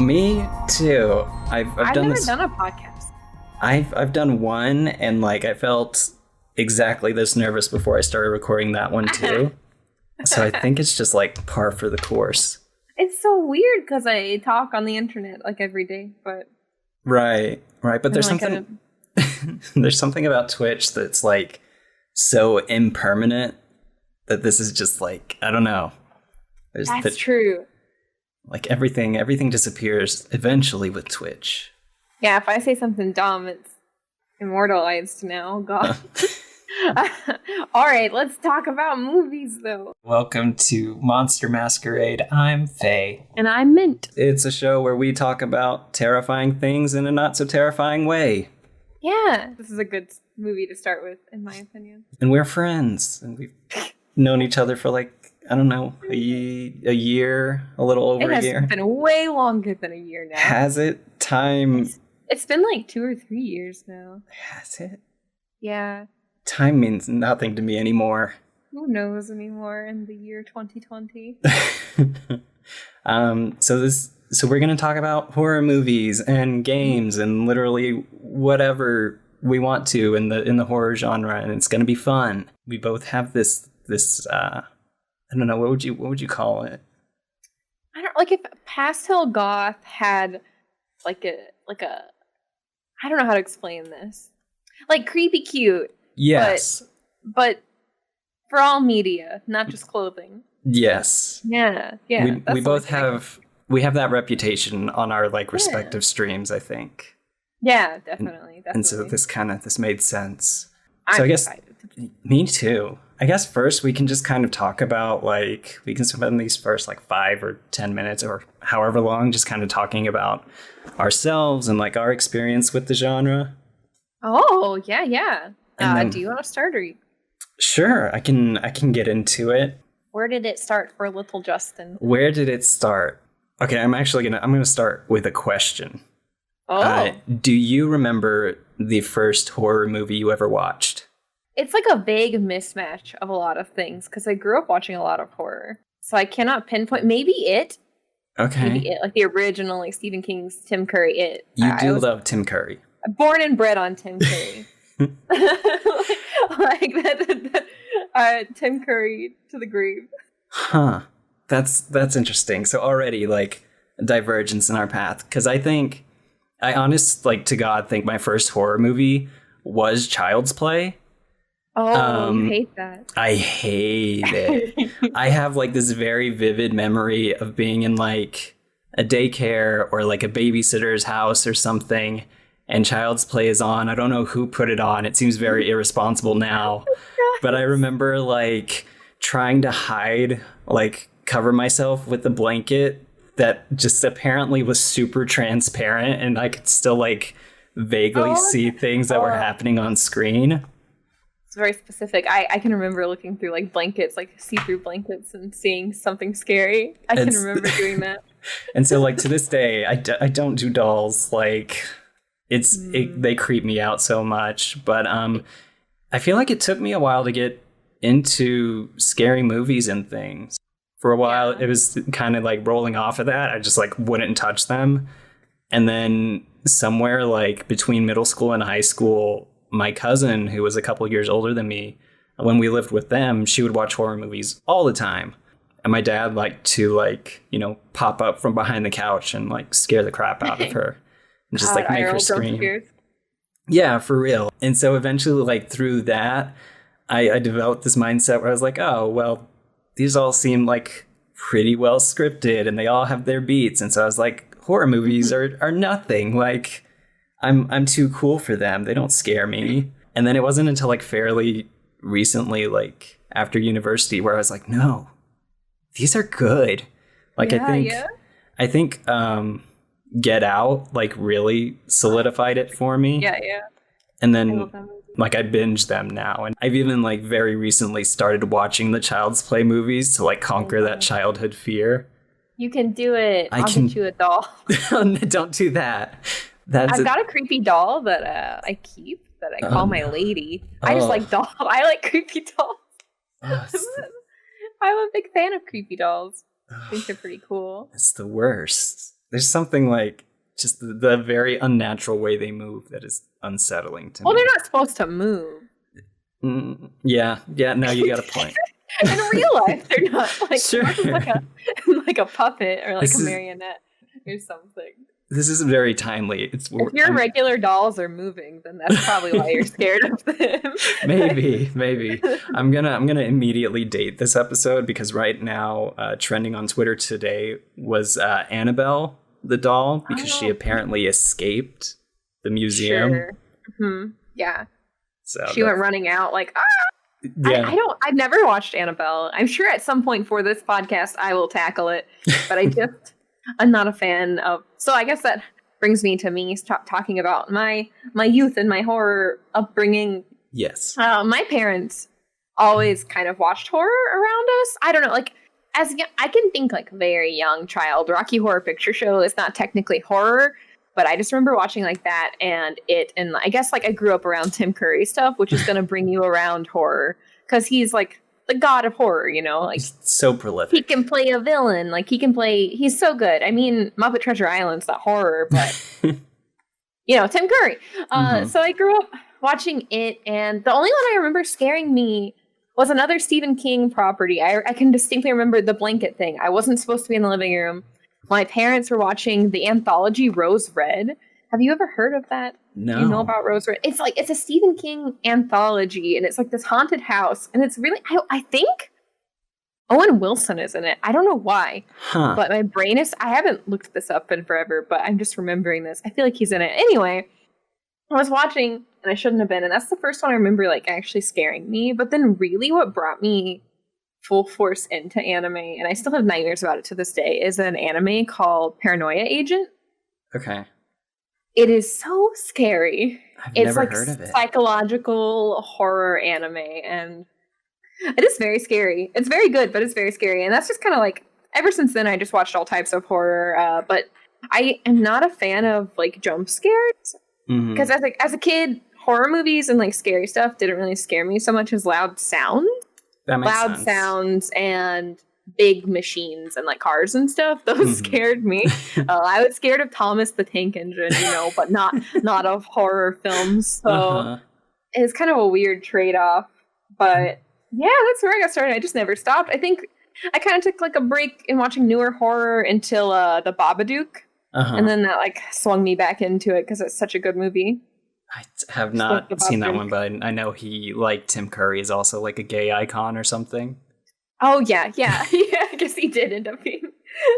Me too. I've never done a podcast. I've done one, and like I felt exactly this nervous before I started recording that one too. So I think it's just like par for the course. It's so weird because I talk on the internet like every day, but right. But there's something there's something about Twitch that's like so impermanent that this is just like, I don't know. That's true. Like everything disappears eventually with Twitch. Yeah, if I say something dumb, it's immortalized now. God. All right, let's talk about movies, though. Welcome to Monster Masquerade. I'm Faye. And I'm Mint. It's a show where we talk about terrifying things in a not-so-terrifying way. Yeah, this is a good movie to start with, in my opinion. And we're friends. And we've known each other for like, I don't know, a year, a little over a year. It's been way longer than a year now. Has it? Time. It's been like 2 or 3 years now. Has it? Yeah. Time means nothing to me anymore. Who knows anymore in the year 2020? So we're going to talk about horror movies and games and literally whatever we want to in the horror genre, and it's going to be fun. We both have this I don't know, what would you call it? I don't like if Pastel Goth had like a I don't know how to explain this. Like creepy cute. Yes. But for all media, not just clothing. Yes. Yeah. We both have that reputation on our like respective streams, I think. Yeah, definitely. And so this made sense. I'm excited. Me too. I guess first we can just kind of talk about like, we can spend these first like 5 or 10 minutes or however long just kind of talking about ourselves and like our experience with the genre. Oh, yeah. Do you want to start or? Sure, I can get into it. Where did it start for little Justin? Where did it start? Okay, I'm gonna start with a question. Oh. Do you remember the first horror movie you ever watched? It's like a vague mismatch of a lot of things because I grew up watching a lot of horror. So I cannot pinpoint. Maybe It. Okay. Maybe It, like the original, like Stephen King's Tim Curry It. You do love Tim Curry. Born and bred on Tim Curry. Tim Curry to the grave. Huh. That's interesting. So already like a divergence in our path. Because I honest, like to God, think my first horror movie was Child's Play. Oh, you hate that. I hate it. I have like this very vivid memory of being in like a daycare or like a babysitter's house or something, and Child's Play is on. I don't know who put it on. It seems very irresponsible now. But I remember like trying to hide, like cover myself with a blanket that just apparently was super transparent, and I could still like vaguely see things that were happening on screen. It's very specific. I can remember looking through like blankets, like see-through blankets, and seeing something scary. I can remember doing that. And so like to this day, I don't do dolls. Like they creep me out so much. But I feel like it took me a while to get into scary movies and things. For a while, it was kind of like rolling off of that. I just like wouldn't touch them. And then somewhere like between middle school and high school, my cousin, who was a couple years older than me, when we lived with them, she would watch horror movies all the time. And my dad liked to like, pop up from behind the couch and like scare the crap out of her and just like make her scream. Yeah, for real. And so eventually like through that, I developed this mindset where I was like, oh, well, these all seem like pretty well scripted and they all have their beats. And so I was like, horror movies are nothing. Like, I'm too cool for them. They don't scare me. And then it wasn't until like fairly recently, like after university, where I was like, no, these are good. Like, I think Get Out like really solidified it for me. Yeah. And I then love that movie. like I binge them now, and I've even like very recently started watching the Child's Play movies to like conquer that childhood fear. You can do it. I'll get you a doll. Don't do that. I've got a creepy doll that I keep that I call my lady. I just like dolls. I like creepy dolls. I'm a big fan of creepy dolls. I think they're pretty cool. It's the worst. There's something like just the very unnatural way they move that is unsettling to me. Well, they're not supposed to move. Yeah. No, you got a point. In real life, they're not like, sure. like a puppet or like a marionette or something. This is very timely. If your regular dolls are moving, then that's probably why you're scared of them. Maybe. I'm gonna immediately date this episode because right now, trending on Twitter today was Annabelle the doll because she apparently escaped the museum. Sure. Mm-hmm. Yeah. So she went running out like Yeah. I've never watched Annabelle. I'm sure at some point for this podcast I will tackle it, but I'm not a fan of. So I guess that brings me to me talking about my youth and my horror upbringing. Yes. My parents always kind of watched horror around us. I don't know, like I can think like very young child. Rocky Horror Picture Show is not technically horror, but I just remember watching like that and I guess like I grew up around Tim Curry stuff, which is going to bring you around horror because he's like the god of horror, you know, like he's so prolific. He can play a villain, like he's so good. I mean, Muppet Treasure Island's not horror, but you know, Tim Curry. So I grew up watching it, and the only one I remember scaring me was another Stephen King property. I can distinctly remember the blanket thing. I wasn't supposed to be in the living room. My parents were watching the anthology Rose Red. Have you ever heard of that? No. Do you know about Rose Red? It's a Stephen King anthology, and it's like this haunted house, and it's really I think Owen Wilson is in it. I don't know why, but my brain is. I haven't looked this up in forever, but I'm just remembering this. I feel like he's in it. Anyway, I was watching, and I shouldn't have been, and that's the first one I remember like actually scaring me. But then really what brought me full force into anime, and I still have nightmares about it to this day, is an anime called Paranoia Agent. Okay. It is so scary. It's never heard of it. Psychological horror anime, and it is very scary. It's very good, but it's very scary. And that's just kind of like, ever since then, I just watched all types of horror. But I am not a fan of like jump scares because as a kid, horror movies and like scary stuff didn't really scare me so much as loud sound. That makes loud sense. Sounds and big machines and like cars and stuff. Those scared me. I was scared of Thomas the Tank Engine, you know, but not of horror films. So it's kind of a weird trade-off. But yeah, that's where I got started. I just never stopped. I think I kind of took like a break in watching newer horror until the Babadook. And then that like swung me back into it because it's such a good movie. I have not seen that one, but I know he, like Tim Curry, is also like a gay icon or something. Oh, yeah. I guess he did end up being.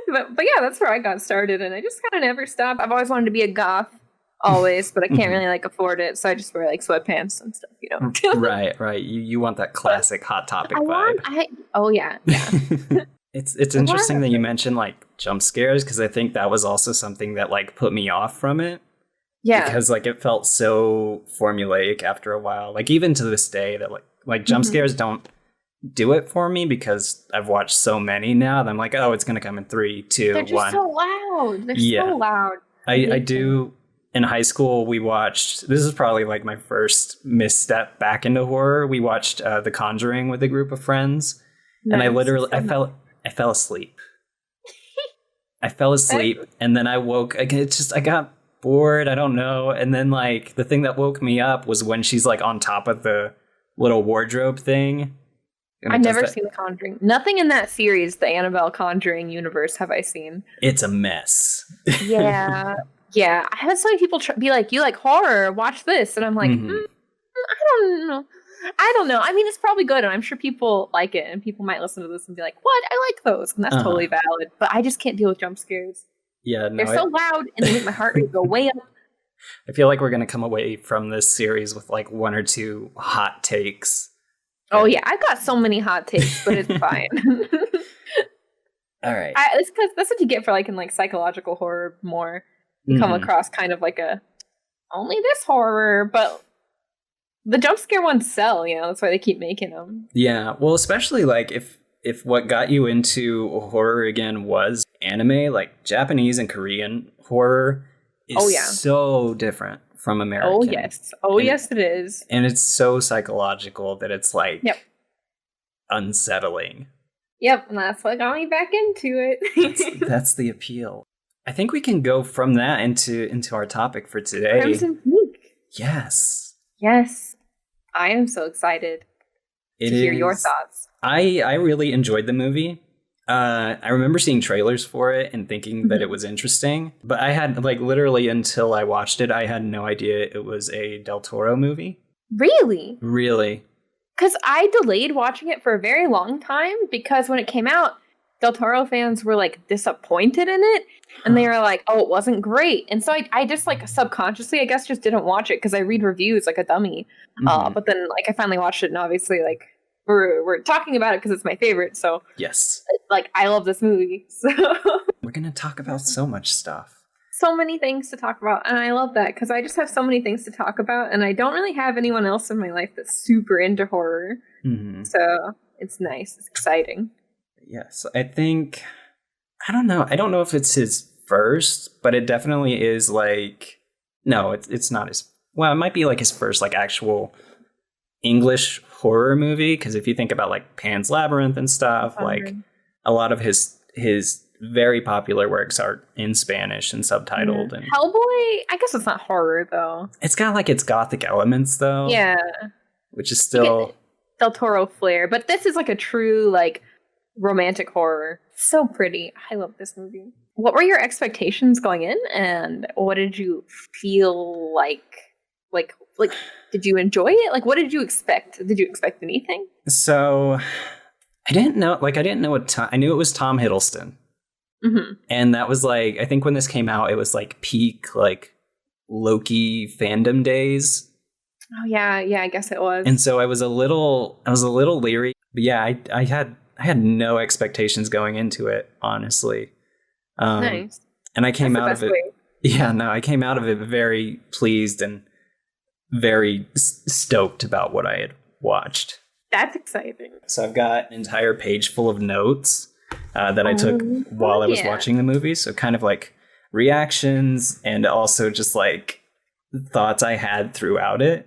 But yeah, that's where I got started, and I just kind of never stopped. I've always wanted to be a goth, always, but I can't really like afford it, so I just wear like sweatpants and stuff, you know. Right. You want that classic Hot Topic vibe. Oh, yeah. It's interesting that you mentioned like jump scares, because I think that was also something that like put me off from it. Yeah. Because like it felt so formulaic after a while. Like even to this day that like jump scares don't do it for me because I've watched so many now that I'm like, oh, it's gonna come in 3, 2, 1. They're just so loud. They're so loud. I do. In high school, we watched. This is probably like my first misstep back into horror. We watched The Conjuring with a group of friends, and I fell asleep. I fell asleep, and then I woke. I got bored. I don't know. And then like the thing that woke me up was when she's like on top of the little wardrobe thing. I've never seen The Conjuring. Nothing in that series, the Annabelle Conjuring universe, have I seen. It's a mess. Yeah. I had so many people be like, you like horror, watch this. And I'm like, I don't know. I mean, it's probably good, and I'm sure people like it, and people might listen to this and be like, what? I like those. And that's totally valid. But I just can't deal with jump scares. Yeah, no. They're so loud, and they make my heart rate go way up. I feel like we're going to come away from this series with like 1 or 2 hot takes. Oh, yeah. I've got so many hot takes, but it's fine. All right. It's because that's what you get for like in like psychological horror more. you come across kind of like a only this horror, but the jump scare ones sell, that's why they keep making them. Yeah, well, especially like if what got you into horror again was anime, like Japanese and Korean horror is so different from American. Oh yes. Yes it is. And it's so psychological that it's like unsettling. Yep, and that's what got me back into it. That's the appeal. I think we can go from that into our topic for today. Crimson Peak. Yes. Yes. I am so excited to hear your thoughts. I really enjoyed the movie. I remember seeing trailers for it and thinking that it was interesting, but I had like literally until I watched it, I had no idea it was a Del Toro movie. Really? Really? Because I delayed watching it for a very long time because when it came out, Del Toro fans were like disappointed in it, and they were like, "Oh, it wasn't great." And so I just like subconsciously, I guess, just didn't watch it because I read reviews like a dummy. But then like I finally watched it, and obviously like we're talking about it because it's my favorite. So yes, like I love this movie. So we're gonna talk about so much stuff. So many things to talk about, and I love that because I just have so many things to talk about, and I don't really have anyone else in my life that's super into horror. So it's nice, it's exciting. Yes, I think I don't know if it's his first, but it definitely is like it's not his. Well, it might be like his first like actual English horror movie, because if you think about like Pan's Labyrinth and stuff, like a lot of his very popular works are in Spanish and subtitled. And Hellboy, I guess it's not horror though. It's got like its gothic elements though. Yeah. Which is still Del Toro flair, but this is like a true like romantic horror. So pretty. I love this movie. What were your expectations going in, and what did you feel like did you enjoy it? Like what did you expect? Did you expect anything? So I didn't know what I knew it was Tom Hiddleston. And that was like, I think when this came out, it was like peak like Loki fandom days. Oh yeah, I guess it was. And so I was a little leery. But yeah, I had no expectations going into it, honestly. Nice. And I came out of it. I came out of it very pleased and very stoked about what I had watched. That's exciting. So I've got an entire page full of notes that I took while I was watching the movie. So kind of like reactions and also just like thoughts I had throughout it.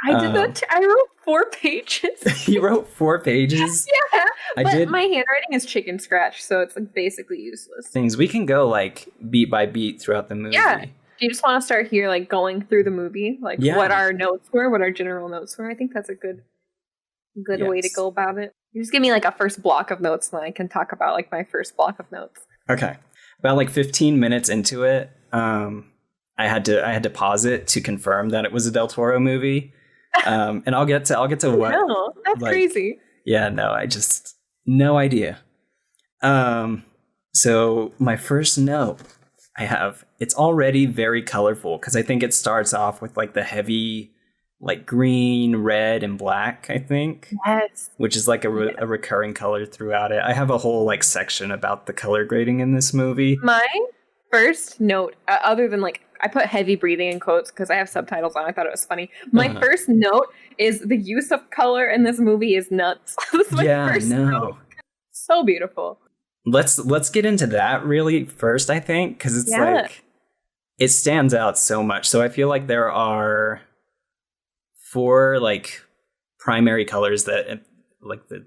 I did that too. I wrote 4 pages. You wrote 4 pages? Yeah. But my handwriting is chicken scratch, so it's like basically useless. Things we can go like beat by beat throughout the movie. Yeah. Do you just want to start here, like going through the movie? Like what our notes were, what our general notes were? I think that's a good way to go about it. You just give me like a first block of notes, and then I can talk about like my first block of notes. Okay. About like 15 minutes into it, I had to pause it to confirm that it was a Del Toro movie. And I'll get to what. No, that's like, crazy. Yeah, no, no idea. So my first note I have, it's already very colorful because I think it starts off with like the heavy like green, red, and black, I think. Yes. Which is like a recurring color throughout it. I have a whole like section about the color grading in this movie. My first note, other than like, I put heavy breathing in quotes because I have subtitles on. I thought it was funny. My first note is the use of color in this movie is nuts. This is my first note. So beautiful. Let's get into that really first, I think, because it's like it stands out so much. So I feel like there are 4 like primary colors that like the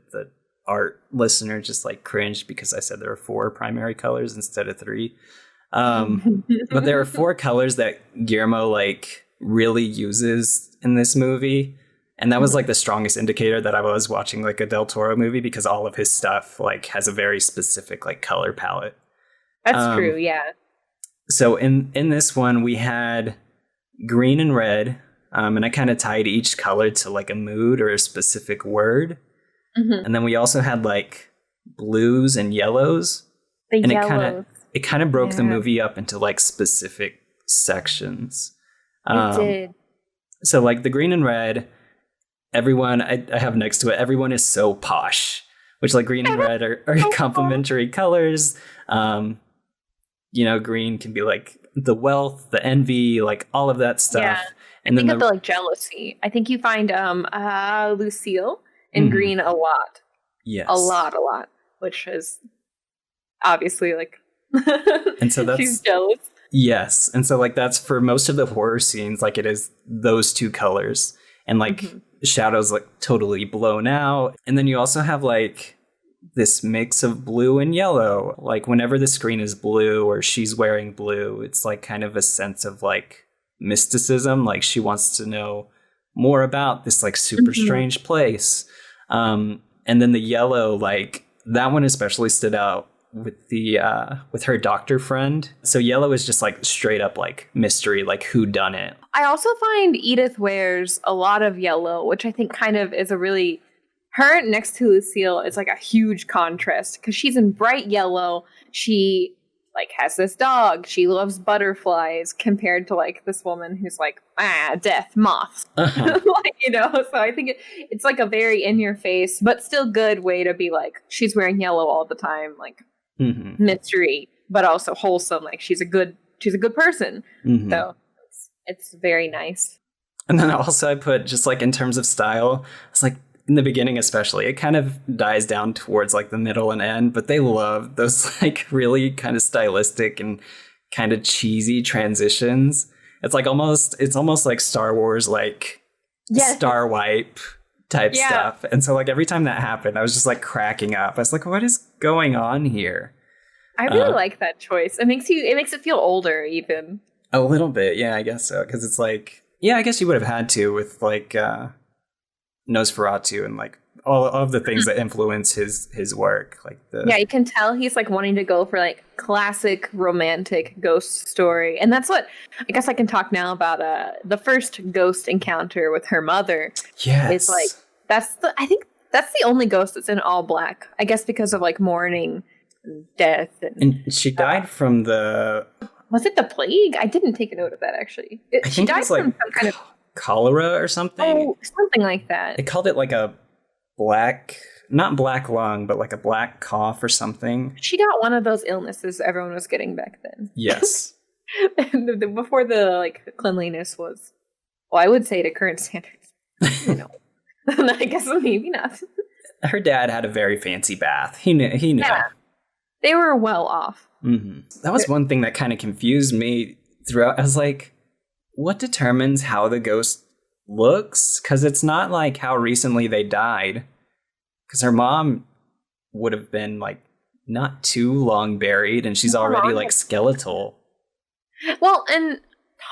art listener just like cringed because I said there are 4 primary colors instead of 3. But there are 4 colors that Guillermo like really uses in this movie, and that was like the strongest indicator that I was watching like a Del Toro movie, because all of his stuff like has a very specific like color palette. That's true, yeah. So in this one we had green and red, and I kind of tied each color to like a mood or a specific word, and then we also had like blues and yellows. It kind of broke the movie up into like specific sections. It did. So like the green and red, everyone I have next to it, everyone is so posh, which like green and red are complementary colors. Green can be like the wealth, the envy, like all of that stuff. Yeah. And I think of the like jealousy. I think you find Lucille in green a lot. Yes. A lot, which is obviously like and so that's she's jealous. Yes. And so like that's for most of the horror scenes, like it is those two colors. And like Shadow's like totally blown out. And then you also have like this mix of blue and yellow. Like whenever the screen is blue or she's wearing blue, it's like kind of a sense of like mysticism. Like she wants to know more about this like super strange place. And then the yellow, like that one especially stood out with the with her doctor friend. So yellow is just like straight up like mystery, like who done it. I also find Edith wears a lot of yellow, which I think kind of is a really, her next to Lucille is like a huge contrast because she's in bright yellow. She like has this dog. She loves butterflies compared to like this woman who's like, death, moths. Like, you know, so I think it's like a very in your face, but still good way to be like, she's wearing yellow all the time. Like mystery, but also wholesome. Like she's a good person. So it's very nice. And then also I put just like in terms of style, it's like in the beginning especially, it kind of dies down towards like the middle and end, but they love those like really kind of stylistic and kind of cheesy transitions. It's almost like Star Wars, like star wipe type stuff. And so like every time that happened, I was just like cracking up. I was like, what is going on here? I really like that choice. It makes it feel older even. A little bit. Yeah, I guess so. Cause it's like, yeah, I guess you would have had to with like, Nosferatu and like all of the things that influence his work. Like you can tell he's like wanting to go for like classic romantic ghost story. And that's what I guess I can talk now about the first ghost encounter with her mother. Yes. It's like I think that's the only ghost that's in all black. I guess because of like mourning and death and she died from the was it the plague? I didn't take a note of that actually. She died from some kind of cholera or something. Oh, something like that. They called it like a not black lung, but like a black cough or something. She got one of those illnesses everyone was getting back then. Yes. Before the like cleanliness was, well, I would say to current standards. You know, I guess maybe not. Her dad had a very fancy bath. He knew. Yeah, they were well off. That was one thing that kind of confused me throughout. I was like, what determines how the ghost looks? Because it's not like how recently they died. Because her mom would have been like not too long buried, and she's already like skeletal. Well, and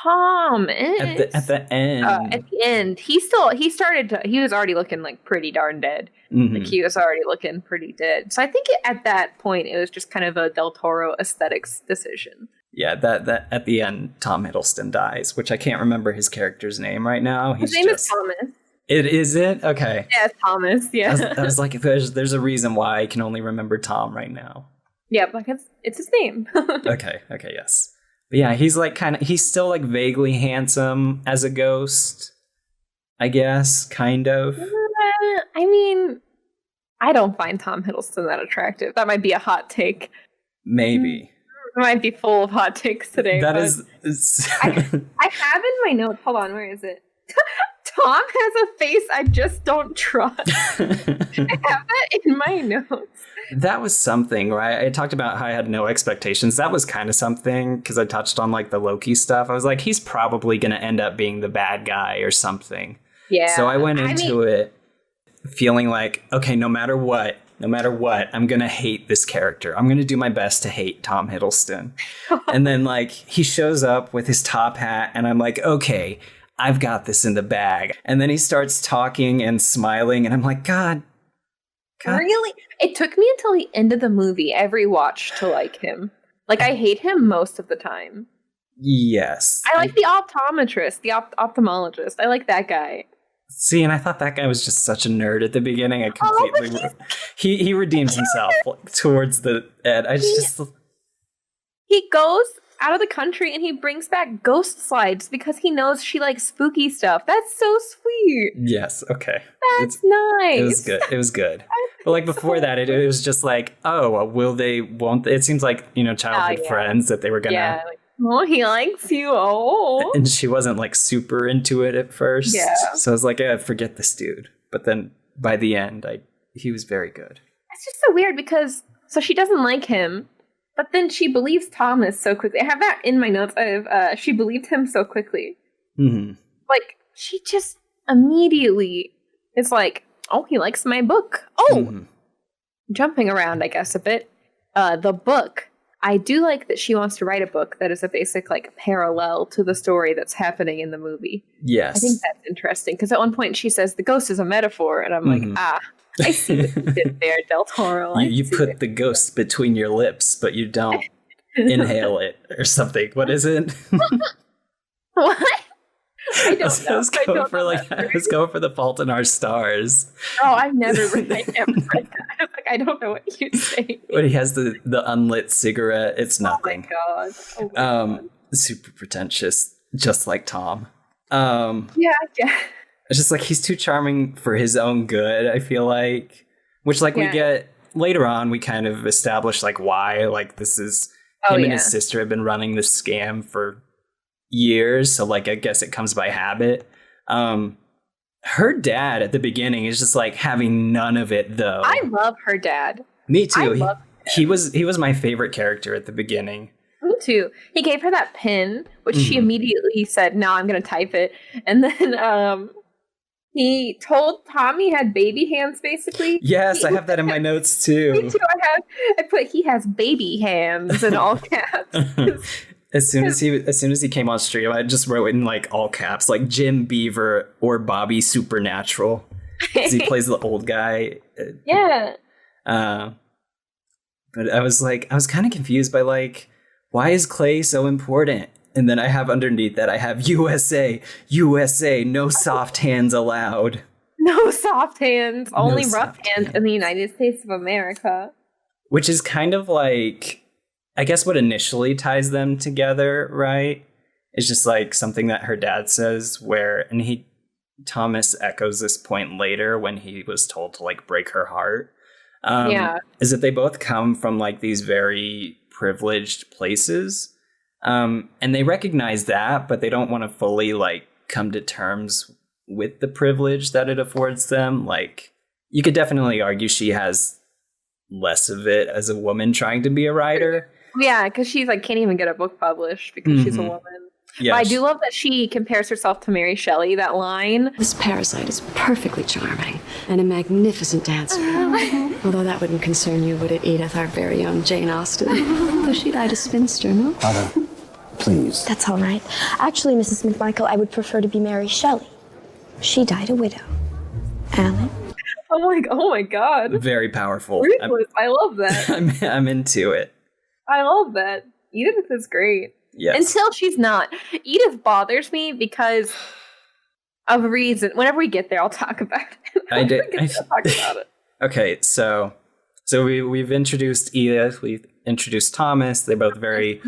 Tom is at the end. At the end, he was already looking like pretty darn dead. Like he was already looking pretty dead. So I think at that point it was just kind of a Del Toro aesthetics decision. Yeah, that at the end, Tom Hiddleston dies, which I can't remember his character's name right now. His name is Thomas. Is it? Okay. Yeah, Thomas. Yeah. I was like, there's a reason why I can only remember Tom right now. Yeah, because it's his name. Okay, yes. But yeah, he's like he's still like vaguely handsome as a ghost, I guess, kind of. I mean, I don't find Tom Hiddleston that attractive. That might be a hot take. Maybe. It might be full of hot takes today. That is. I have in my notes. Hold on, where is it? Tom has a face I just don't trust. I have that in my notes. That was something, right? I talked about how I had no expectations. That was kind of something because I touched on like the Loki stuff. I was like, he's probably going to end up being the bad guy or something. Yeah. So I went into it feeling like, okay, no matter what, I'm going to hate this character. I'm going to do my best to hate Tom Hiddleston. And then like he shows up with his top hat and I'm like, okay, I've got this in the bag. And then he starts talking and smiling and I'm like, God. Really? It took me until the end of the movie, every watch, to like him. Like I hate him most of the time. Yes. I like the optometrist, the ophthalmologist. I like that guy. See, and I thought that guy was just such a nerd at the beginning. I completely he redeems himself towards the end. He goes out of the country and he brings back ghost slides because he knows she likes spooky stuff. That's so sweet. Yes, okay. That's nice. It was good. But like before that, it was just like, oh, won't they? It seems like, childhood friends that they were gonna Oh, he likes you. Oh. And she wasn't like super into it at first. Yeah. So I was like, forget this dude. But then by the end, he was very good. It's just so weird because so she doesn't like him, but then she believes Thomas so quickly. I have that in my notes of she believed him so quickly. Mm-hmm. Like she just immediately is like, oh, he likes my book. Oh, jumping around, I guess, a bit. The book. I do like that she wants to write a book that is a basic like parallel to the story that's happening in the movie. Yes. I think that's interesting because at one point she says the ghost is a metaphor, and I'm like, I see what you did there, Del Toro. You put the ghost between your lips, but you don't inhale it or something. What is it? What? I don't know. I was going for The Fault in Our Stars. Oh, I've never read that. I was like, I don't know what you say. When he has the unlit cigarette, it's nothing. Oh my god. Super pretentious, just like Tom. Yeah. It's just like he's too charming for his own good, I feel like. Which we get later on, we kind of establish like why. Like this is him and his sister have been running this scam for years, so like I guess it comes by habit. Her dad at the beginning is just like having none of it though. I love her dad. Me too. He was my favorite character at the beginning. Me too. He gave her that pen, which she immediately said, "No, I'm going to type it." And then he told Tom he had baby hands, basically. Yes, I have that in my notes too. Me too. I put he has baby hands in all caps. As soon as he came on stream, I just wrote in like all caps, like Jim Beaver or Bobby Supernatural, because he plays the old guy. Yeah. But I was kind of confused by like, why is Clay so important? And then I have underneath that, I have USA, no soft hands allowed. No soft hands, only rough hands in the United States of America. Which is kind of like, I guess what initially ties them together, right? It's just like something that her dad says Thomas echoes this point later when he was told to like break her heart. Is that they both come from like these very privileged places. And they recognize that, but they don't want to fully like come to terms with the privilege that it affords them. Like you could definitely argue she has less of it as a woman trying to be a writer. Yeah, because she's like can't even get a book published because she's a woman. Yeah, but I do love that she compares herself to Mary Shelley. That line. This parasite is perfectly charming and a magnificent dancer. Although that wouldn't concern you, would it, Edith, our very own Jane Austen? Though she died a spinster, no? Mother, please. That's all right. Actually, Mrs. McMichael, I would prefer to be Mary Shelley. She died a widow. Alan? Oh my God. Very powerful. Ruthless. I love that. I'm into it. I love that. Edith is great. Yes. Until she's not. Edith bothers me because of a reason. Whenever we get there, I'll talk about it. I'll talk about it. Okay, so we've introduced Edith. We've introduced Thomas. They're both very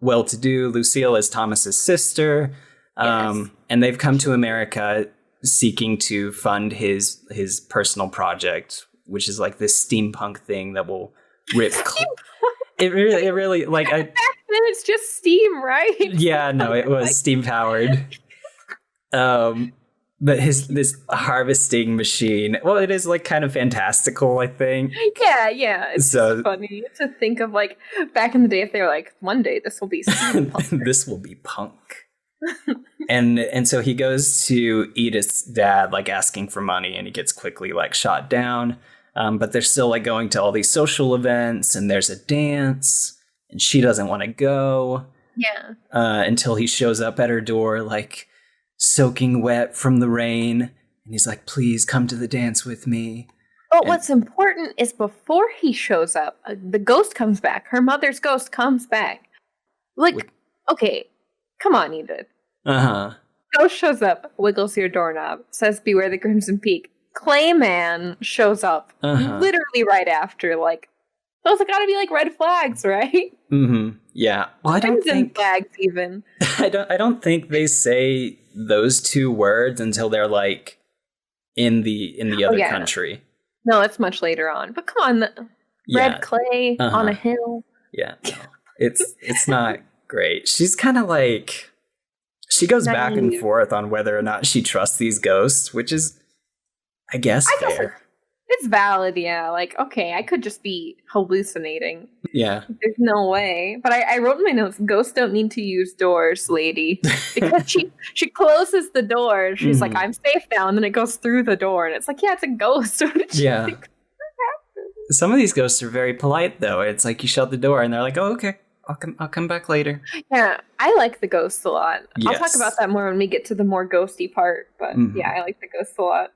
well-to-do. Lucille is Thomas's sister. And they've come to America seeking to fund his personal project, which is like this steampunk thing that will rip. It really like I. Back then, it's just steam, right? Yeah, no, it was steam powered. But this harvesting machine, well, it is like kind of fantastical, I think. Yeah, it's so funny to think of like back in the day if they were like, one day this will be steampunk. This will be punk. and so he goes to Edith's dad, like asking for money, and he gets quickly like shot down. But they're still like going to all these social events, and there's a dance, and she doesn't want to go. Yeah. Until he shows up at her door, like soaking wet from the rain, and he's like, "Please come to the dance with me." But what's important is before he shows up, the ghost comes back. Her mother's ghost comes back. Like, okay, come on, Edith. Ghost shows up, wiggles your doorknob, says, "Beware the Crimson Peak." Clayman shows up literally right after. Like, those have got to be like red flags, right? Yeah. Well, I don't think flags even. I don't think they say those two words until they're like in the other country. No, it's much later on. But come on, red clay on a hill. Yeah, no, it's not great. She's kind of like, she goes back and forth on whether or not she trusts these ghosts, which is, I guess fair. It's valid, yeah. Like, okay, I could just be hallucinating. Yeah. There's no way. But I wrote in my notes, ghosts don't need to use doors, lady. Because she closes the door and she's like, I'm safe now. And then it goes through the door. And it's like, yeah, it's a ghost. Yeah. Some of these ghosts are very polite, though. It's like you shut the door and they're like, oh, okay, I'll come back later. Yeah, I like the ghosts a lot. Yes. I'll talk about that more when we get to the more ghosty part. But yeah, I like the ghosts a lot.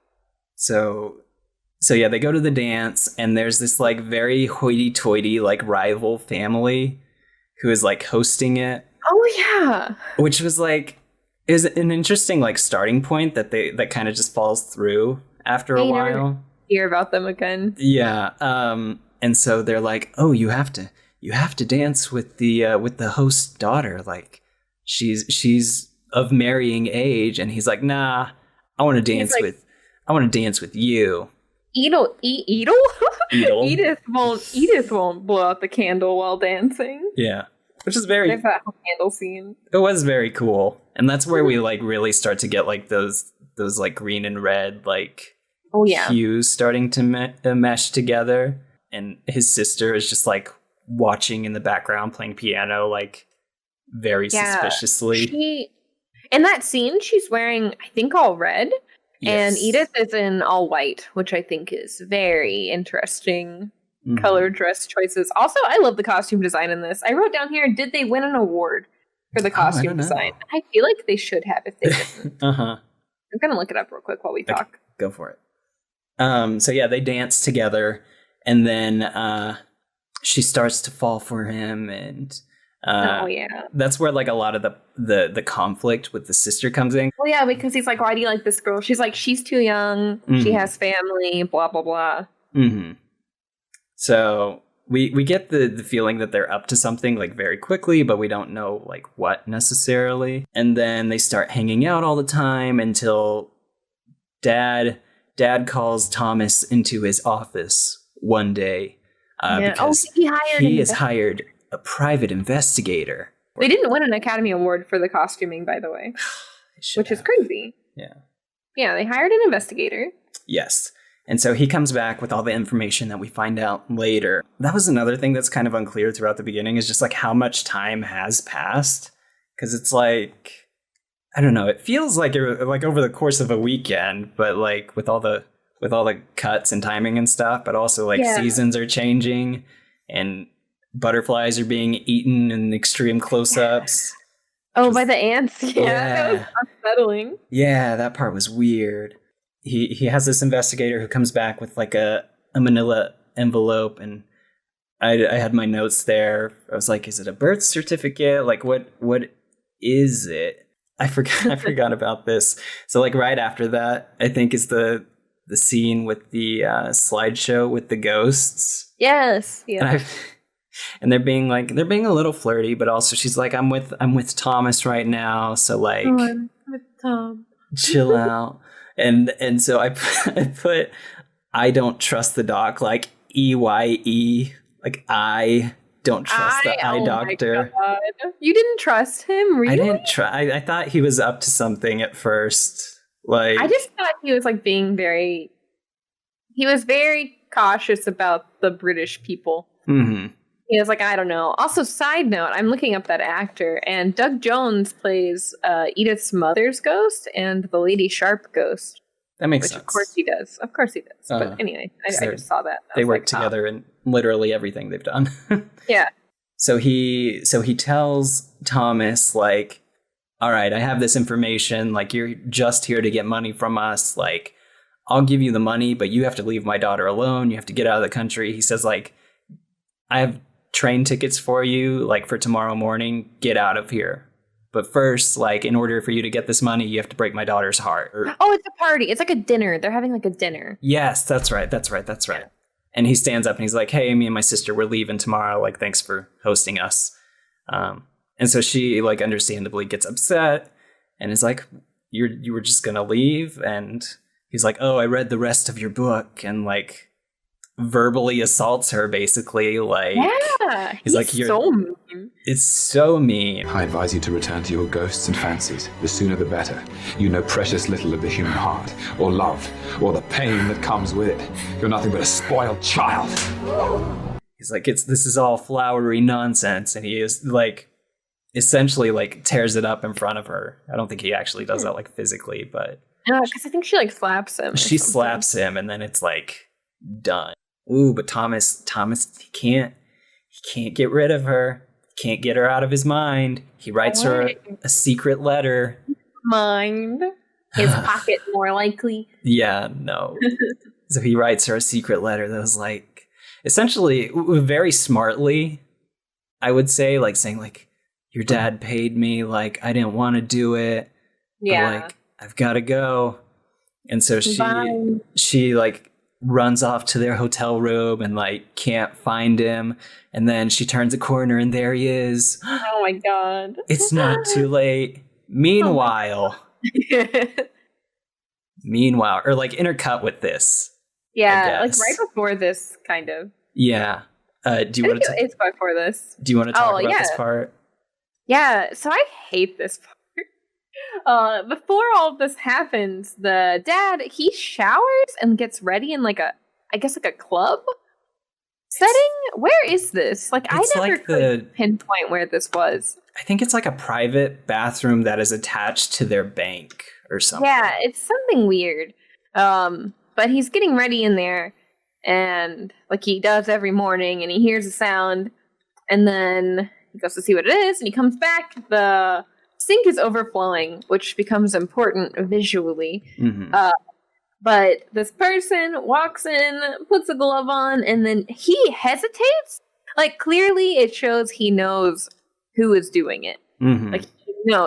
So yeah, they go to the dance, and there's this like very hoity-toity like rival family who is like hosting it. Oh yeah, which was like is an interesting like starting point that kind of just falls through after a while. Hear about them again? Yeah, and so they're like, oh, you have to dance with the host's daughter, like she's of marrying age, and he's like, nah, I want to dance with you. Edel? Edel? Edith won't blow out the candle while dancing. Yeah. Which is very... There's that whole candle scene. It was very cool. And that's where we like really start to get like those like green and red like hues starting to mesh together. And his sister is just like watching in the background playing piano like very suspiciously. In that scene, she's wearing, I think, all red. Yes. And Edith is in all white, which I think is very interesting color dress choices. Also, I love the costume design in this. I wrote down here, did they win an award for the costume design? I feel like they should have if they didn't. I'm going to look it up real quick while we talk. Okay, go for it. So yeah, they dance together, and then she starts to fall for him, and that's where like a lot of the conflict with the sister comes in. Well, yeah, because he's like, why do you like this girl? She's like, she's too young. She has family, blah, blah, blah. So we get the feeling that they're up to something like very quickly, but we don't know like what necessarily. And then they start hanging out all the time until dad calls Thomas into his office one day because he has hired a private investigator. They didn't win an Academy Award for the costuming, by the way, which is crazy. Yeah, they hired an investigator. Yes. And so he comes back with all the information that we find out later. That was another thing that's kind of unclear throughout the beginning, is just like how much time has passed. Because it's like, I don't know, it feels like like over the course of a weekend, but like with all the cuts and timing and stuff, but also like seasons are changing and butterflies are being eaten in extreme close-ups. Oh, by the ants. Yeah, that was unsettling. Yeah, that part was weird. He has this investigator who comes back with like a manila envelope, and I had my notes there. I was like, is it a birth certificate? Like what is it? I forgot about this. So like right after that, I think is the scene with the slideshow with the ghosts. Yes. Yeah. And they're being a little flirty, but also she's like, I'm with Thomas right now, so like I'm with Tom. Chill out. And so I put I don't trust the doc, like EYE, like I don't trust the eye doctor. You didn't trust him, really? I didn't try. I thought he was up to something at first. Like I just thought he was like he was very cautious about the British people. He was like, I don't know. Also, side note, I'm looking up that actor, and Doug Jones plays Edith's mother's ghost and the Lady Sharp ghost. That makes sense. Of course he does. But anyway, I just saw that. They work together in literally everything they've done. Yeah. So he tells Thomas, like, all right, I have this information. Like, you're just here to get money from us. Like, I'll give you the money, but you have to leave my daughter alone. You have to get out of the country. He says, like, I have train tickets for you, like for tomorrow morning. Get out of here. But first, like, in order for you to get this money, you have to break my daughter's heart. Oh, it's a party. It's like a dinner. They're having like a dinner. Yes, that's right. And he stands up and he's like, hey, me and my sister, we're leaving tomorrow. Like, thanks for hosting us. And so she, like, understandably gets upset and is like, you were just going to leave? And he's like, oh, I read the rest of your book. And, like, verbally assaults her, basically. Like, yeah, he's like, "You're so mean." It's so mean. I advise you to return to your ghosts and fancies. The sooner the better. You know precious little of the human heart, or love, or the pain that comes with it. You're nothing but a spoiled child. He's like, this is all flowery nonsense, and he is like, essentially like tears it up in front of her. I don't think he actually does that like physically, but no, because I think she like slaps him. She slaps him, and then it's like done. Ooh, but Thomas, he can't get rid of her. Can't get her out of his mind. He writes her a secret letter. Mind. His pocket, more likely. Yeah, no. So he writes her a secret letter that was like, essentially, very smartly, I would say, like saying like, your dad paid me, like I didn't want to do it. Yeah. But, like, I've got to go. And so she like runs off to their hotel room and like can't find him. And then she turns a corner and there he is. Oh my God. It's not too late. Meanwhile, or like intercut with this. Yeah, like right before this, kind of. Yeah. Do you want to? It's before this. Do you want to talk about this part? Yeah. So I hate this part. Before all of this happens, the dad he showers and gets ready in like a club setting. Where is this? Like I never could pinpoint where this was. I think it's like a private bathroom that is attached to their bank or something. Yeah, it's something weird. But he's getting ready in there, and like he does every morning, and he hears a sound, and then he goes to see what it is, and he comes back. The sink is overflowing, which becomes important visually. Mm-hmm. But this person walks in, puts a glove on, and then he hesitates. Like clearly, it shows he knows who is doing it. Mm-hmm. Like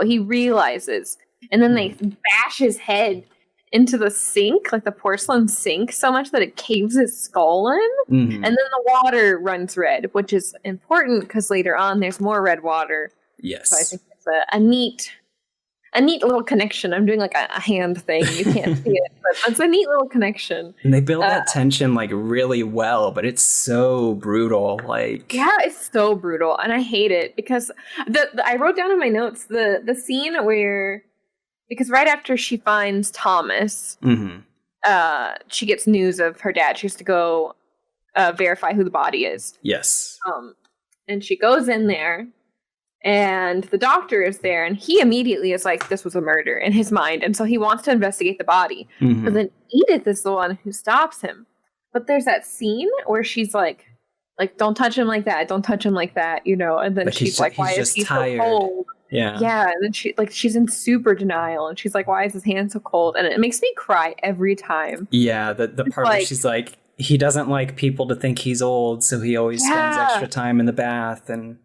he realizes, and then they bash his head into the sink, like the porcelain sink, so much that it caves his skull in. Mm-hmm. And then the water runs red, which is important because later on there's more red water. Yes. So I think it's a neat little connection. I'm doing like a hand thing. You can't see it, but it's a neat little connection. And they build that tension like really well, but it's so brutal. Like it's so brutal, and I hate it because I wrote down in my notes the scene where. Because right after she finds Thomas, she gets news of her dad. She has to go verify who the body is. Yes. And she goes in there, and the doctor is there, and he immediately is like, this was a murder in his mind. And so he wants to investigate the body. Mm-hmm. But then Edith is the one who stops him. But there's that scene where she's like, don't touch him like that. Don't touch him like that, And then she's like, why is he so cold? Yeah, and then she's in super denial, and she's like, "Why is his hand so cold?" And it makes me cry every time. Yeah, the part where she's like, he doesn't like people to think he's old, so he always spends extra time in the bath, and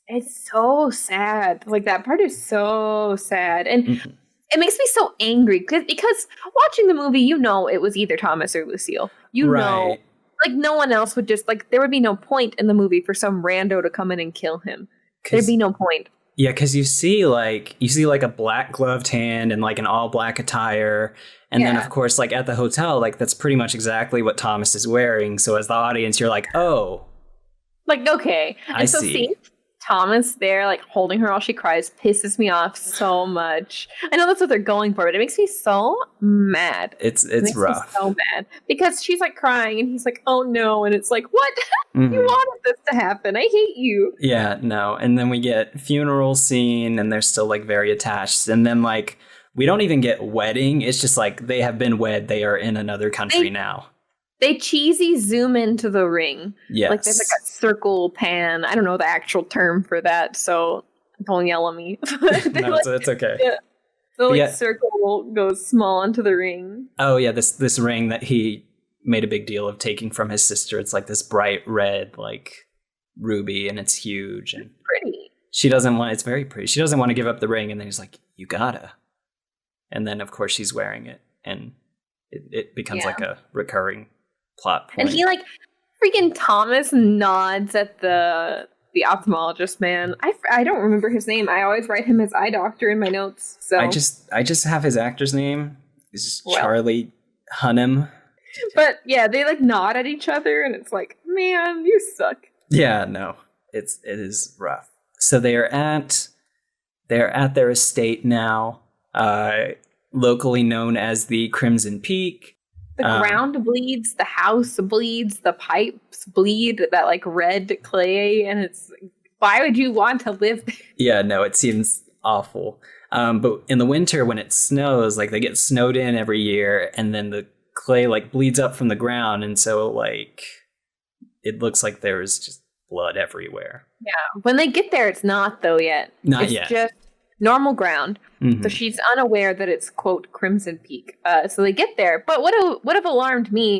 it's so sad. Like that part is so sad, and it makes me so angry because watching the movie, it was either Thomas or Lucille. Like no one else would just there would be no point in the movie for some rando to come in and kill him. There'd be no point. Yeah, because you see like a black gloved hand and like an all black attire. And then, of course, like at the hotel, like that's pretty much exactly what Thomas is wearing. So as the audience, you're like, oh. Like, okay. I see. Seeing Thomas there, like holding her while she cries, pisses me off so much. I know that's what they're going for, but it makes me so mad. It's rough. Me so mad. Because she's like crying and he's like, oh no. And it's like, what? Mm-hmm. You wanted this to happen. I hate you. Yeah, no. And then we get funeral scene and they're still like very attached. And then like, we don't even get wedding. It's just like they have been wed. They are in another country now. They cheesy zoom into the ring. Yes. Like there's like a circle pan. I don't know the actual term for that, so don't yell at me. No, it's okay. Yeah. The circle goes small into the ring. Oh yeah, this ring that he made a big deal of taking from his sister. It's like this bright red like ruby, and it's huge and pretty. It's very pretty. She doesn't want to give up the ring, and then he's like, you gotta. And then of course she's wearing it, and it becomes like a recurring plot point. And he like freaking Thomas nods at the ophthalmologist man. I don't remember his name. I always write him as eye doctor in my notes. So I just have his actor's name. It's just Charlie Hunnam. But yeah, they like nod at each other, and it's like, man, you suck. Yeah, no, it is rough. So they're at their estate now, locally known as the Crimson Peak. The ground bleeds, the house bleeds, the pipes bleed, that like red clay, and it's, why would you want to live there? Yeah, no, it seems awful. But in the winter when it snows, like they get snowed in every year, and then the clay like bleeds up from the ground, and so like it looks like there's just blood everywhere. Yeah, when they get there, it's not though yet. Not yet. It's just normal ground. Mm-hmm. So she's unaware that it's quote Crimson Peak. So they get there, but what have alarmed me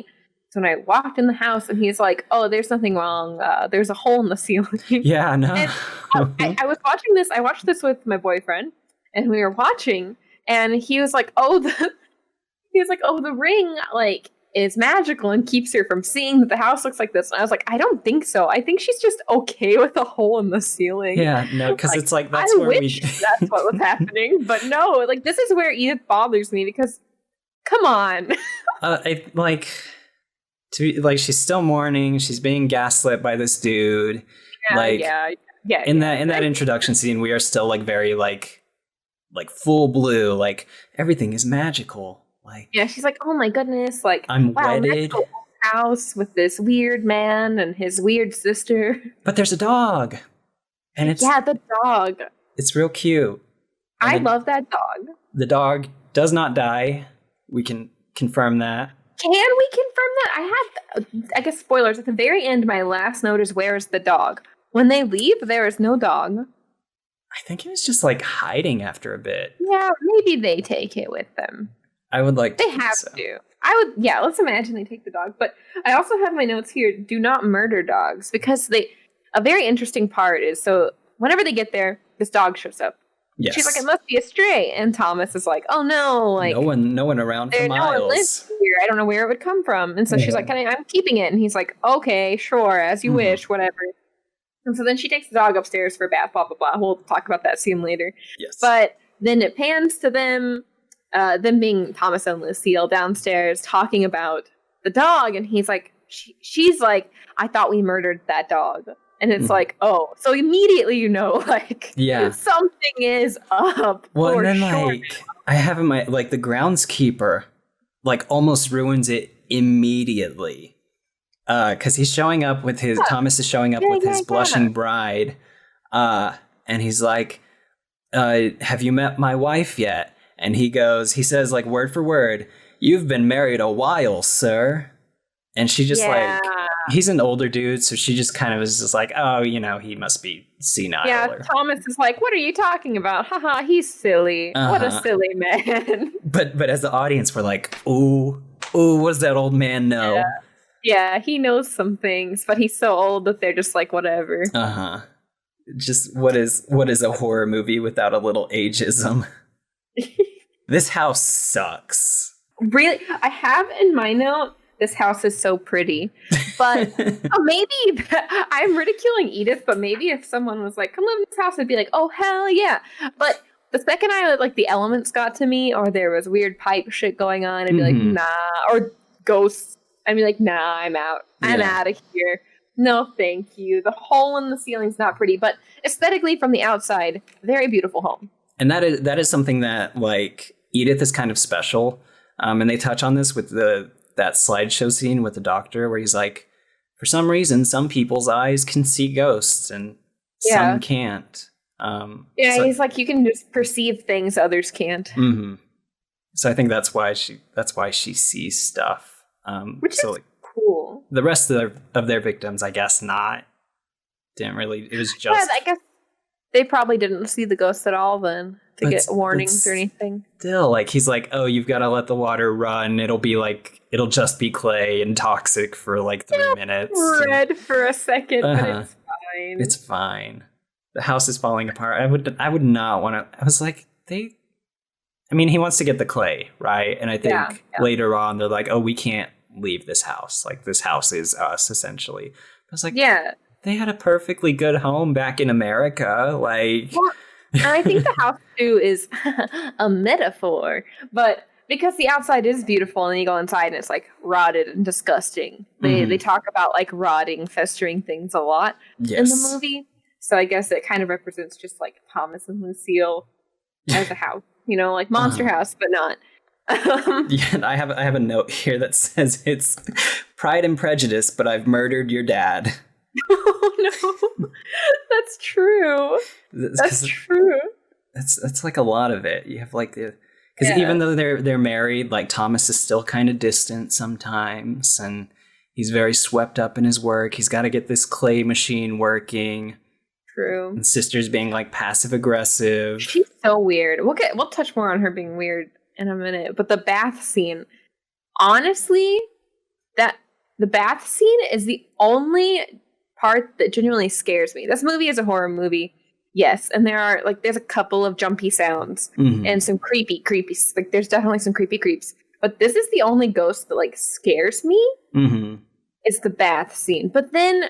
is when I walked in the house and he's like, "Oh, there's nothing wrong. There's a hole in the ceiling." Yeah, no. I was watching this. I watched this with my boyfriend, and we were watching, and he was like, "Oh, the ring like is magical and keeps her from seeing that the house looks like this." And I was like, "I don't think so. I think she's just okay with a hole in the ceiling." Yeah, no, because it's like that's I where wish we. that's what was happening, but no, like this is where Edith bothers me because, come on. She's still mourning. She's being gaslit by this dude. Yeah. In that introduction scene, we are still like very like full blue. Like everything is magical. Like yeah, she's like, "Oh my goodness!" Like I'm wow, wedded. House with this weird man and his weird sister. But there's a dog, and it's the dog. It's real cute. I love that dog. The dog does not die. We can confirm that. Can we confirm that? I guess spoilers at the very end. My last note is, "Where is the dog?" When they leave, there is no dog. I think it was just like hiding after a bit. Yeah, maybe they take it with them. I would like to. They have to. I would, yeah, let's imagine they take the dog. But I also have my notes here, do not murder dogs, because a very interesting part is, so whenever they get there, this dog shows up. Yes. She's like, "It must be a stray." And Thomas is like, "Oh no, like no one around for miles. No one lives here. I don't know where it would come from." And so she's like, "I'm keeping it." And he's like, "Okay, sure, as you wish, whatever." And so then she takes the dog upstairs for a bath, blah, blah, blah. We'll talk about that scene later. Yes. But then it pans to them being Thomas and Lucille downstairs talking about the dog. And he's like, she's like, "I thought we murdered that dog." And it's like, oh, so immediately you know, like, something is up. Well, and then sure. like, I have in my, like, the groundskeeper, like, almost ruins it immediately. Because he's showing up with his, Thomas is showing up with his blushing bride. And he's like, "Have you met my wife yet?" And he says, like, word for word, "You've been married a while, sir." And she just like, he's an older dude, so she just kind of is just like, "Oh, he must be senile." Yeah, Thomas is like, "What are you talking about? Haha, he's silly. What a silly man." But as the audience, we're like, ooh, what does that old man know? Yeah, he knows some things, but he's so old that they're just like, whatever. Just what is a horror movie without a little ageism? This house sucks. Really, I have in my note, "This house is so pretty." But maybe I'm ridiculing Edith, but maybe if someone was like, "Come live in this house," I'd be like, "Oh, hell yeah." But the second like the elements got to me, or there was weird pipe shit going on, I'd be like, "Nah," or ghosts. I'd be like, "Nah, I'm out. I'm out of here. No, thank you." The hole in the ceiling's not pretty, but aesthetically from the outside, very beautiful home. And that is something that, like, Edith is kind of special. And they touch on this with that slideshow scene with the doctor where he's like, for some reason, some people's eyes can see ghosts and some can't. He's like, you can just perceive things others can't. Mm-hmm. So I think that's why she sees stuff. Which is cool. The rest of their victims, I guess, not. Didn't really. It was just. Yeah, I guess they probably didn't see the ghosts at all then to get warnings or anything. Still, like, he's like, "Oh, you've got to let the water run. It'll just be clay and toxic for like 3 minutes." Red for a second, but it's fine. It's fine. The house is falling apart. I would not want to. I was like, he wants to get the clay, right? And I think later on they're like, "Oh, we can't leave this house. Like, this house is us, essentially." I was like, they had a perfectly good home back in America. Like, and I think the house too is a metaphor, but because the outside is beautiful and you go inside and it's like rotted and disgusting. They talk about like rotting, festering things a lot in the movie. So I guess it kind of represents just like Thomas and Lucille as a house, you know, like Monster House, but not. Yeah, I have a note here that says it's Pride and Prejudice, but I've murdered your dad. Oh no, that's true. That's true. That's like a lot of it. You have like because even though they're married, like Thomas is still kind of distant sometimes, and he's very swept up in his work. He's got to get this clay machine working. True. And sister's being like passive aggressive. She's so weird. We'll touch more on her being weird in a minute, but the bath scene, honestly, the bath scene is the only part that genuinely scares me. This movie is a horror movie, yes, and there's a couple of jumpy sounds and some creepy, like there's definitely some creepy creeps, but this is the only ghost that like scares me. It's the bath scene. But then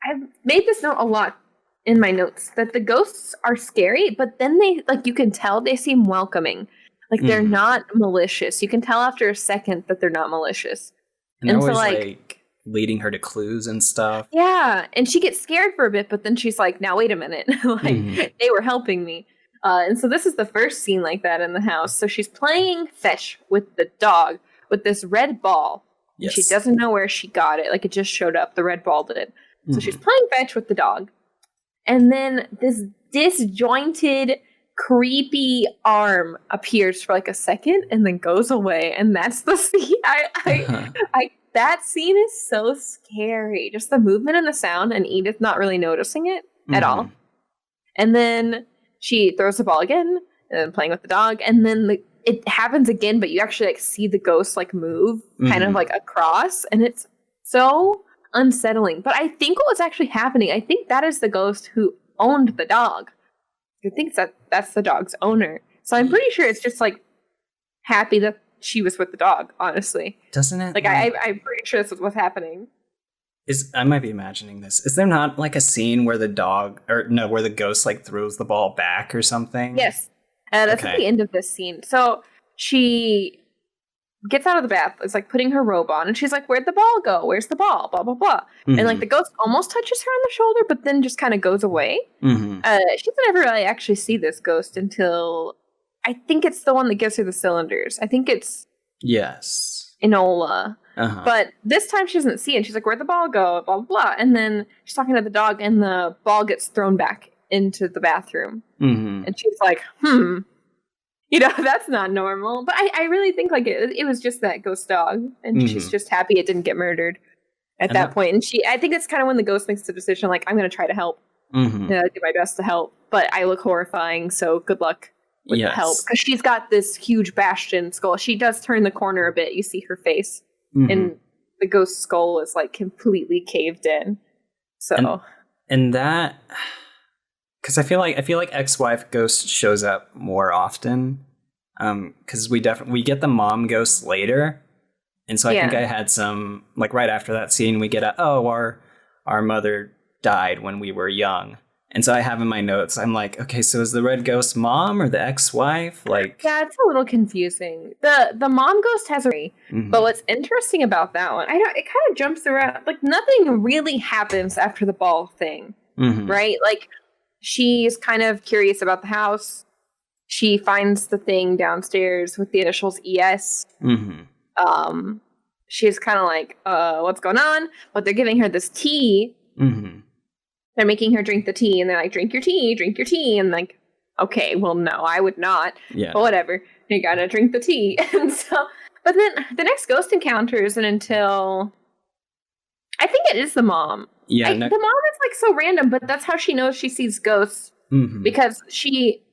I've made this note a lot in my notes that the ghosts are scary, but then they, like, you can tell they seem welcoming. Like, they're not malicious. You can tell after a second that they're not malicious. And they're always, like, leading her to clues and stuff. Yeah, and she gets scared for a bit, but then she's like, now, wait a minute. Like, they were helping me. And so this is the first scene like that in the house. So she's playing fetch with the dog with this red ball. Yes. She doesn't know where she got it. Like, it just showed up. The red ball did. So she's playing fetch with the dog. And then this disjointed, creepy arm appears for like a second and then goes away. And that's the scene. That scene is so scary. Just the movement and the sound, and Edith not really noticing it at all. And then she throws the ball again, and then playing with the dog. And then it happens again, but you actually like see the ghost like move kind of like across. And it's so unsettling. But I think what was actually happening, I think that is the ghost who owned the dog. I think that's the dog's owner. So I'm pretty sure it's just like happy that she was with the dog, honestly. Doesn't it? Like I'm pretty sure this is what's happening. I might be imagining this. Is there not like a scene where the where the ghost like throws the ball back or something? Yes. That's at the end of this scene. So she gets out of the bath, is like putting her robe on, and she's like, where'd the ball go? Where's the ball? Blah, blah, blah. And like the ghost almost touches her on the shoulder, but then just kind of goes away. She doesn't ever really actually see this ghost until I think it's the one that gives her the cylinders. I think it's Enola. But this time she doesn't see it. She's like, where'd the ball go? Blah, blah, blah. And then she's talking to the dog, and the ball gets thrown back into the bathroom. And she's like, you know, that's not normal. But I really think like it was just that ghost dog. And she's just happy it didn't get murdered at that point. And I think it's kind of when the ghost makes the decision, like, I'm going to try to help. Do my best to help. But I look horrifying, so good luck with the help. Because she's got this huge bastion skull. She does turn the corner a bit. You see her face. And the ghost skull is like completely caved in. So. And that... Because I feel like ex-wife ghost shows up more often, because we get the mom ghost later, and so I think I had some like right after that scene we get our mother died when we were young, and so I have in my notes I'm like, okay, so is the red ghost mom or the ex-wife? Like, yeah, it's a little confusing. The mom ghost has but what's interesting about that one, it kind of jumps around. Like nothing really happens after the ball thing, right? Like. She's kind of curious about the house. She finds the thing downstairs with the initials ES. She's kind of like, what's going on? But they're giving her this tea. They're making her drink the tea. And they're like, drink your tea. And like, okay, well, no, I would not. Yeah. But whatever. You gotta drink the tea. And so, but then the next ghost encounter isn't until... I think it is the mom. Yeah, the mom is like so random, but that's how she knows she sees ghosts. Because she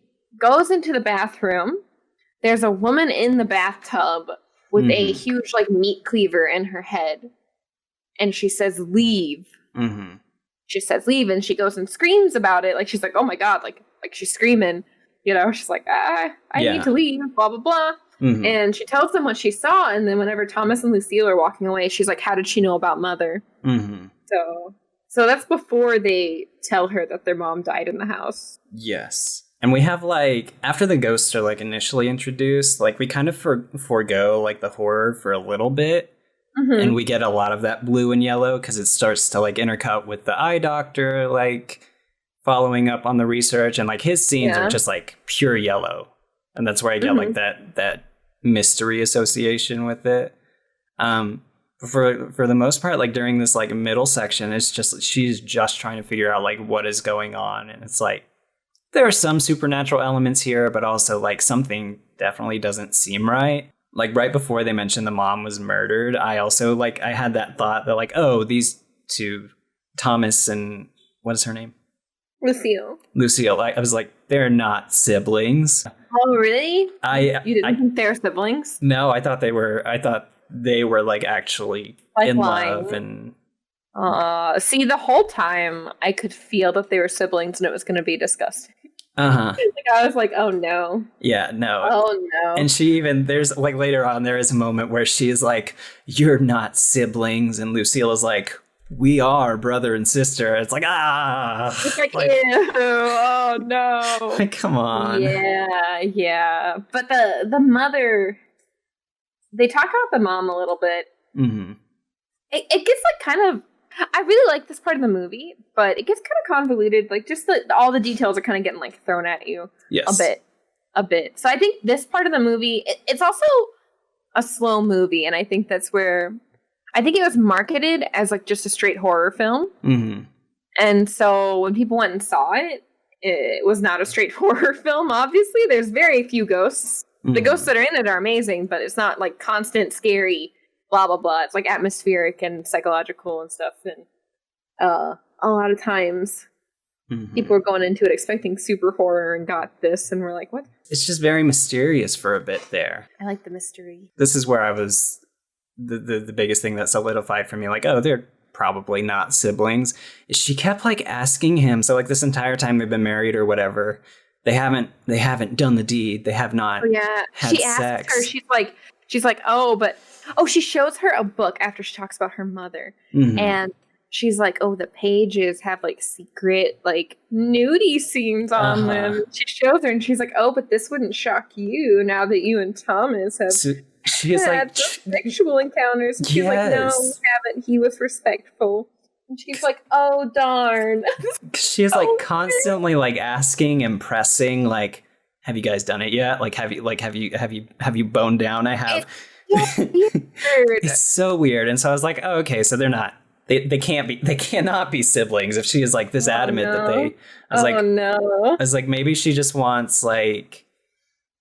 goes into the bathroom. There's a woman in the bathtub with a huge like meat cleaver in her head. And she says, leave. She says, leave. And she goes and screams about it. Like, she's like, oh my God. Like she's screaming, you know, she's like, I need to leave, blah, blah, blah. And she tells them what she saw. And then whenever Thomas and Lucille are walking away, she's like, how did she know about Mother? So that's before they tell her that their mom died in the house. Yes. And we have like, after the ghosts are like initially introduced, like we kind of forego like the horror for a little bit. And we get a lot of that blue and yellow because it starts to like intercut with the eye doctor, like following up on the research. And like his scenes are just like pure yellow. And that's where I get like that mystery association with it. For the most part, like during this like middle section, it's just, she's just trying to figure out like what is going on. And it's like, there are some supernatural elements here, but also like something definitely doesn't seem right. Like right before they mentioned the mom was murdered, I also like, I had that thought that like, oh, these two, Thomas and what is her name? Lucille. I was like, they're not siblings. Oh, really? You didn't think they were siblings? No, I thought they were like actually like in love and. See, the whole time I could feel that they were siblings and it was going to be disgusting. Like I was like, oh no. Yeah, no. Oh no. And there's like later on, there is a moment where she's like, you're not siblings. And Lucille is like, we are brother and sister. It's like, It's like, ew, oh no. Like, come on. Yeah. But the mother, they talk about the mom a little bit. It gets like kind of, I really like this part of the movie, but it gets kind of convoluted. Like just all the details are kind of getting like thrown at you a bit. So I think this part of the movie, it's also a slow movie. And I think that's where, I think it was marketed as like just a straight horror film. And so when people went and saw it, it was not a straight horror film. Obviously, there's very few ghosts. The ghosts that are in it are amazing, but it's not like constant, scary, blah, blah, blah. It's like atmospheric and psychological and stuff. And a lot of times people were going into it expecting super horror and got this. And we're like, what? It's just very mysterious for a bit there. I like the mystery. This is where I was the biggest thing that solidified for me. Like, oh, they're probably not siblings. Is she kept like asking him. So like this entire time they've been married or whatever, they haven't done the deed. They have not had she sex. Asks her, she's like, she shows her a book after she talks about her mother. And she's like, oh, the pages have like secret, like nudie scenes on them. She shows her and she's like, oh, but this wouldn't shock you now that you and Thomas have had sexual encounters. And she's like, no, we haven't. He was respectful. And she's like, oh, darn. She's like constantly like asking and pressing, like, have you guys done it yet? Like, have you boned down? I have. It's so weird. And so I was like, oh, okay, so they're not, they cannot be siblings if she is like this adamant that they, I was like, maybe she just wants like,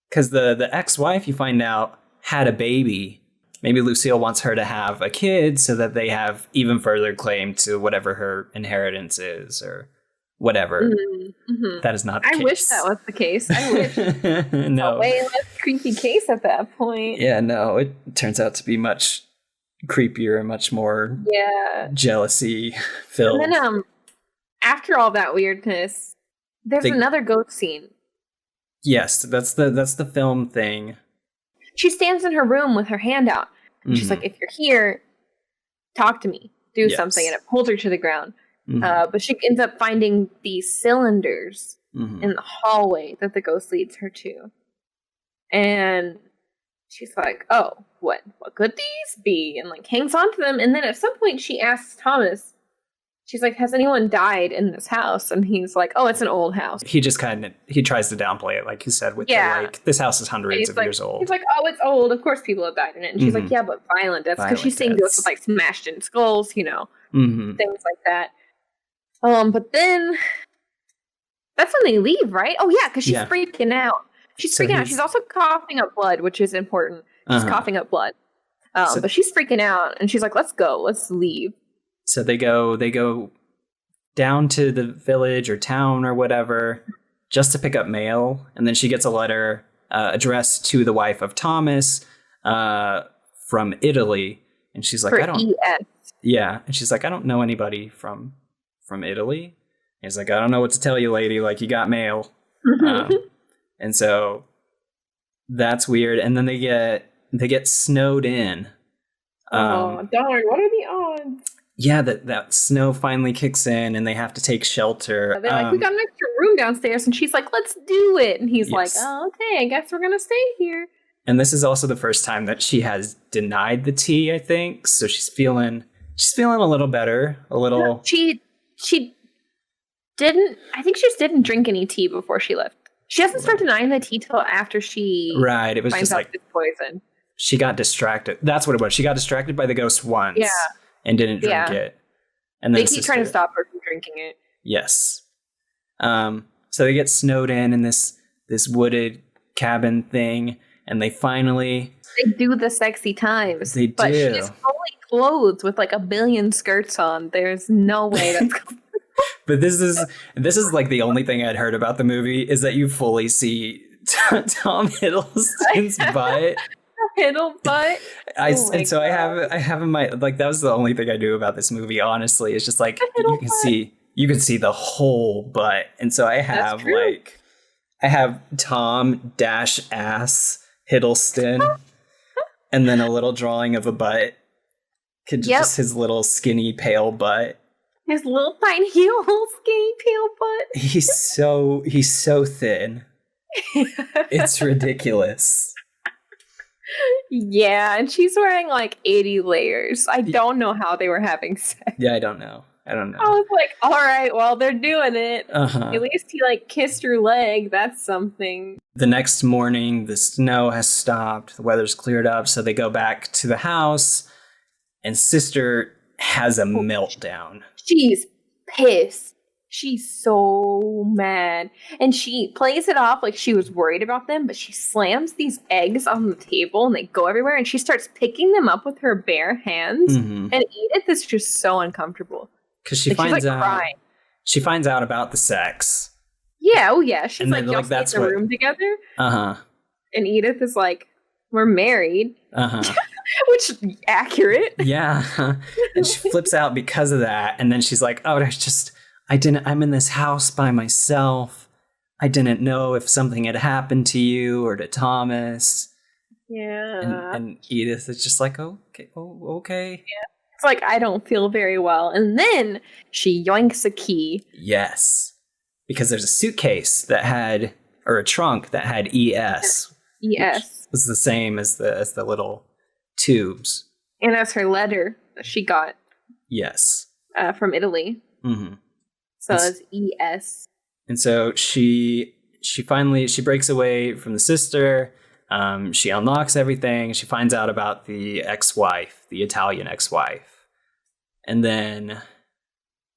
because the ex-wife, you find out, had a baby. Maybe Lucille wants her to have a kid so that they have even further claim to whatever her inheritance is or whatever. That is not the case. I wish that was the case. I wish. No. A way less creepy case at that point. Yeah, no, it turns out to be much creepier and much more jealousy filled. And then after all that weirdness, there's another ghost scene. Yes, that's the film thing. She stands in her room with her hand out. And she's like, if you're here, talk to me. Do something. And it pulls her to the ground. But she ends up finding these cylinders in the hallway that the ghost leads her to. And she's like, oh, what could these be? And like hangs on to them. And then at some point she asks Thomas, she's like, has anyone died in this house? And he's like, oh, it's an old house. He just he tries to downplay it, like you said, with the, like, this house is hundreds of years old. He's like, oh, it's old. Of course people have died in it. And she's like, yeah, but violent deaths. Because she's seeing ghosts with like smashed in skulls, things like that. But then that's when they leave, right? Oh, yeah, because she's freaking out. She's freaking out. She's also coughing up blood, which is important. She's coughing up blood. But she's freaking out. And she's like, let's go. Let's leave. So they go down to the village or town or whatever just to pick up mail. And then she gets a letter addressed to the wife of Thomas from Italy. And she's like, yeah. And she's like, I don't know anybody from Italy. And he's like, I don't know what to tell you, lady. Like, you got mail. And so that's weird. And then they get snowed in. Oh, darn. What are the odds? yeah, that snow finally kicks in and they have to take shelter. They're like, we got an extra room downstairs. And she's like, let's do it. And he's like, oh, okay, I guess we're going to stay here. And this is also the first time that she has denied the tea, I think. So she's feeling a little better, a little. No, she didn't. I think she just didn't drink any tea before she left. She doesn't start denying the tea till after she It was finds just out like it's poison. She got distracted. That's what it was. She got distracted by the ghost once, and didn't drink it. And then they keep trying to stop her from drinking it. Yes. So they get snowed in this wooded cabin thing. And they do the sexy times. They do. But she's fully clothed with like a billion skirts on. There's no way that's going. But this is like the only thing I'd heard about the movie is that you fully see Tom Hiddleston's butt. Hiddle butt. I have in my, like, that was the only thing I knew about this movie, honestly. It's just like you can see the whole butt. And so I have Tom -ass Hiddleston, and then a little drawing of a butt. Just his little skinny pale butt. His little tiny little skinny pale butt. He's so thin. It's ridiculous. Yeah, and she's wearing like 80 layers. I don't know how they were having sex. Yeah, I don't know. I was like, all right, well, they're doing it. At least he like kissed her leg. That's something. The next morning, the snow has stopped. The weather's cleared up. So they go back to the house and sister has a meltdown. She's pissed. She's so mad. And she plays it off like she was worried about them, but she slams these eggs on the table and they go everywhere and she starts picking them up with her bare hands. And Edith is just so uncomfortable. Because she finds out crying. She finds out about the sex. Yeah, oh yeah. She's like, y'all stay in the room together? And Edith is like, we're married. Which, accurate. Yeah. And she flips out because of that. And then she's like, oh, I'm in this house by myself. I didn't know if something had happened to you or to Thomas. Yeah. And Edith is just like, okay. Yeah. It's like, I don't feel very well. And then she yoinks a key. Yes. Because there's a suitcase or a trunk that had ES. ES. Was the same as the little tubes. And that's her letter that she got. Yes. From Italy. So it's ES. And so she breaks away from the sister. She unlocks everything. She finds out about the ex-wife, the Italian ex-wife. And then I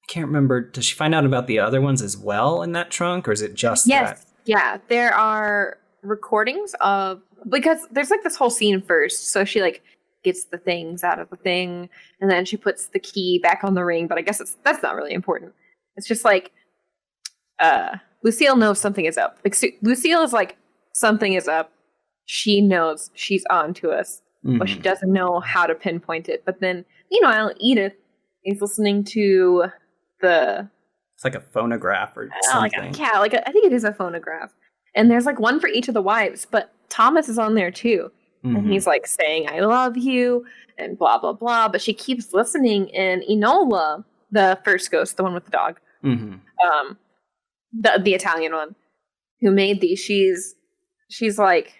can't remember, does she find out about the other ones as well in that trunk, or is it just that? Yeah, there are recordings of, because there's like this whole scene first. So she like gets the things out of the thing and then she puts the key back on the ring, but I guess that's not really important. It's just like Lucille knows something is up. Like Lucille is like, something is up. She knows she's on to us, but she doesn't know how to pinpoint it. But then, meanwhile, Edith is listening to it's like a phonograph or something. I think it is a phonograph. And there's like one for each of the wives, but Thomas is on there too. And he's like saying, I love you and blah, blah, blah. But she keeps listening, and Enola, the first ghost, the one with the dog, the Italian one who made these, she's like,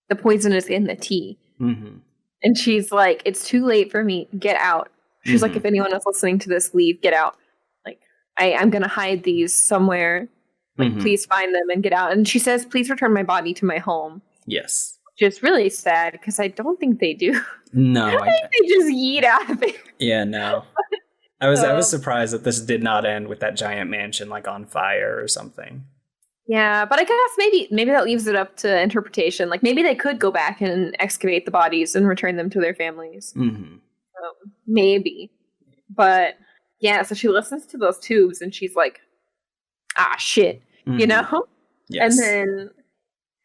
the poison is in the tea. And she's like, it's too late for me. Get out. She's like, if anyone is listening to this, leave, get out. Like, I'm going to hide these somewhere. Like, please find them and get out. And she says, please return my body to my home. Yes. Which is really sad because I don't think they do. No. I think they just yeet out of there. Yeah, no. I was surprised that this did not end with that giant mansion like on fire or something. Yeah, but I guess maybe that leaves it up to interpretation. Like maybe they could go back and excavate the bodies and return them to their families. Maybe. But yeah, so she listens to those tubes and she's like, ah, shit, you know? Yes. And then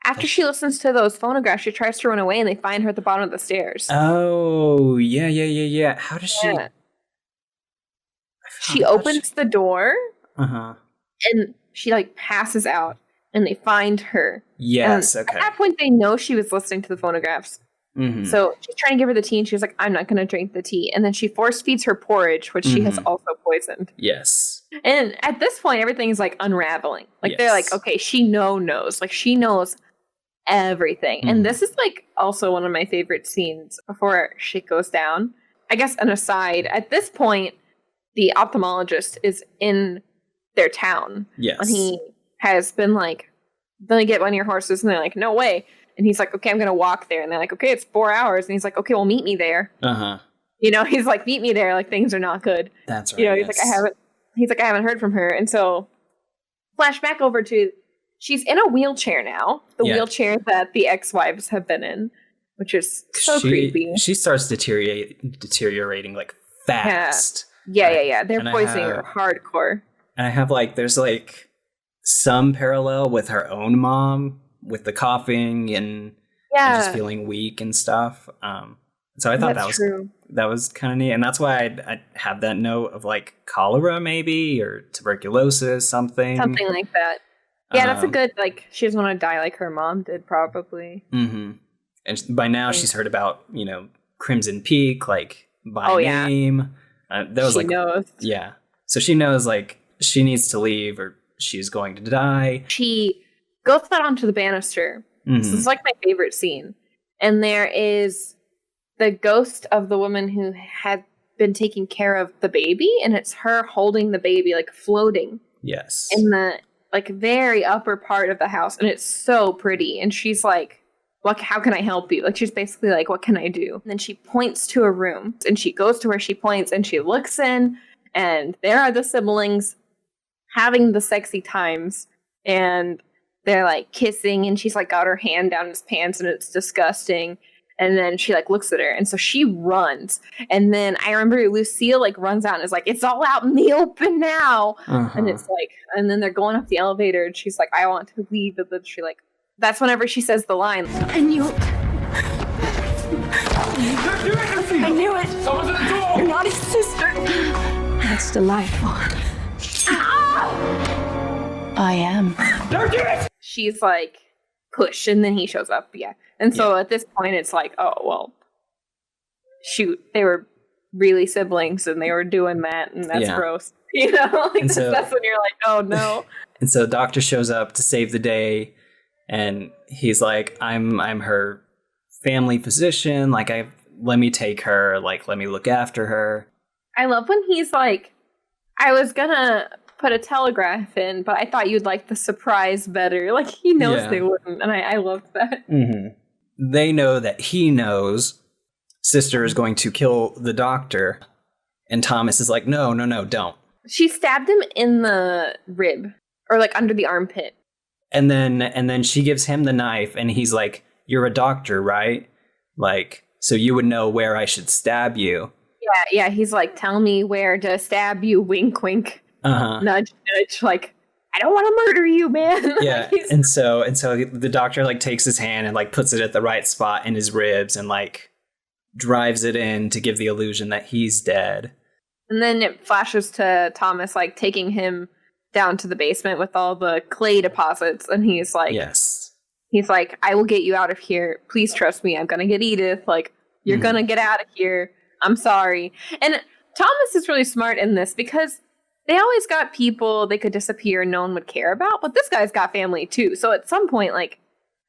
after she listens to those phonographs, she tries to run away and they find her at the bottom of the stairs. Oh, yeah. How does she... She opens the door. And she like passes out and they find her. Yes, okay. At that point, they know she was listening to the phonographs. Mm-hmm. So she's trying to give her the tea, and she's like, I'm not going to drink the tea. And then she force feeds her porridge, which she has also poisoned. Yes. And at this point, everything is like unraveling. Like they're like, okay, she knows. Like she knows everything. And this is like also one of my favorite scenes before shit goes down. I guess an aside, at this point, the ophthalmologist is in their town. Yes. When he has been like, then get one of your horses, and they're like, no way. And he's like, okay, I'm going to walk there. And they're like, okay, it's 4 hours. And he's like, okay, well, meet me there. Uh-huh. You know, he's like, meet me there. Like, things are not good. That's right. You know, he's like, I haven't heard from her. And so flashback over to, she's in a wheelchair now. The wheelchair that the ex-wives have been in, which is so creepy. She starts deteriorating like fast. Yeah. They're poisoning her hardcore. And I have like, there's like some parallel with her own mom, with the coughing and just feeling weak and stuff. So I thought that was kind of neat. And that's why I have that note of like cholera maybe, or tuberculosis, something like that. Yeah, that's a good, like, she doesn't want to die like her mom did probably. Mm-hmm. And by now she's heard about, you know, Crimson Peak, like by name. That was she knows. Yeah. So she knows like she needs to leave or she's going to die. She goes out onto the banister. This is like my favorite scene. And there is the ghost of the woman who had been taking care of the baby, and it's her holding the baby, like floating. Yes. In the like very upper part of the house, and it's so pretty. And she's like, "What? How can I help you?" Like she's basically like, "What can I do?" And then she points to a room, and she goes to where she points, and she looks in, and there are the siblings having the sexy times, and they're like kissing, and she's like got her hand down his pants, and it's disgusting. And then she like looks at her, and so she runs. And then I remember Lucille like runs out and is like, "It's all out in the open now." And it's like, and then they're going up the elevator, and she's like, "I want to leave." But then she like, that's whenever she says the line. I knew it. I knew it. Someone's at the door. You're not his sister. That's delightful. I am. Don't do it. She's like, push, and then he shows up. Yeah. And so at this point, it's like, oh, well, shoot, they were really siblings and they were doing that, and that's gross. You know, like so, that's when you're like, oh no. And so doctor shows up to save the day, and he's like, I'm her family physician. Like, let me take her. Like, let me look after her. I love when he's like, I was gonna put a telegraph in, but I thought you'd like the surprise better. Like, he knows they wouldn't, and I love that. Mm-hmm. They know that he knows sister is going to kill the doctor, and Thomas is like, no, don't. She stabbed him in the rib, or like under the armpit. And then she gives him the knife, and he's like, "You're a doctor, right? Like, so you would know where I should stab you." Yeah. He's like, "Tell me where to stab you." Wink, wink. Nudge, nudge. Like, I don't want to murder you, man. Yeah. and so the doctor like takes his hand and like puts it at the right spot in his ribs and like drives it in to give the illusion that he's dead. And then it flashes to Thomas like taking him down to the basement with all the clay deposits, and he's like, he's like, "I will get you out of here. Please trust me. I'm gonna get Edith. Like, you're gonna get out of here. I'm sorry." And Thomas is really smart in this because they always got people they could disappear and no one would care about, but this guy's got family too. So at some point, like,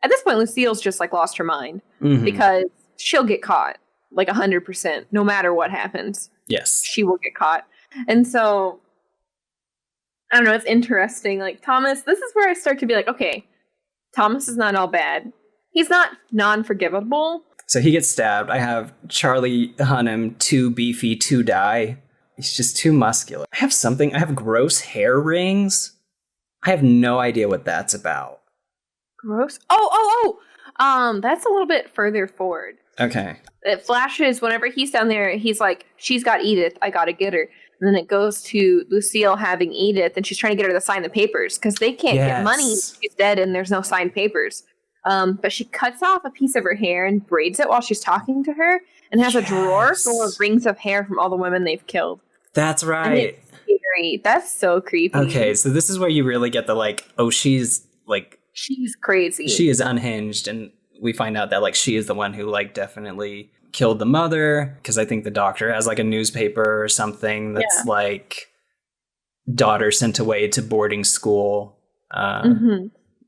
at this point, Lucille's just like lost her mind because she'll get caught, like 100%, no matter what happens. Yes, she will get caught. And so I don't know, it's interesting. Like, Thomas, this is where I start to be like, okay, Thomas is not all bad. He's not non-forgivable. So he gets stabbed. I have Charlie Hunnam, too beefy to die. He's just too muscular. I have gross hair rings. I have no idea what that's about. Gross? Oh. That's a little bit further forward. Okay. It flashes whenever he's down there. He's like, she's got Edith. I gotta get her. And then it goes to Lucille having Edith, and she's trying to get her to sign the papers because they can't get money. She's dead, and there's no signed papers. But she cuts off a piece of her hair and braids it while she's talking to her, and has a drawer full of rings of hair from all the women they've killed. That's right. Scary. That's so creepy. Okay, so this is where you really get the like, oh, she's crazy. She is unhinged, and we find out that like she is the one who like definitely killed the mother, because I think the doctor has like a newspaper or something that's like daughter sent away to boarding school.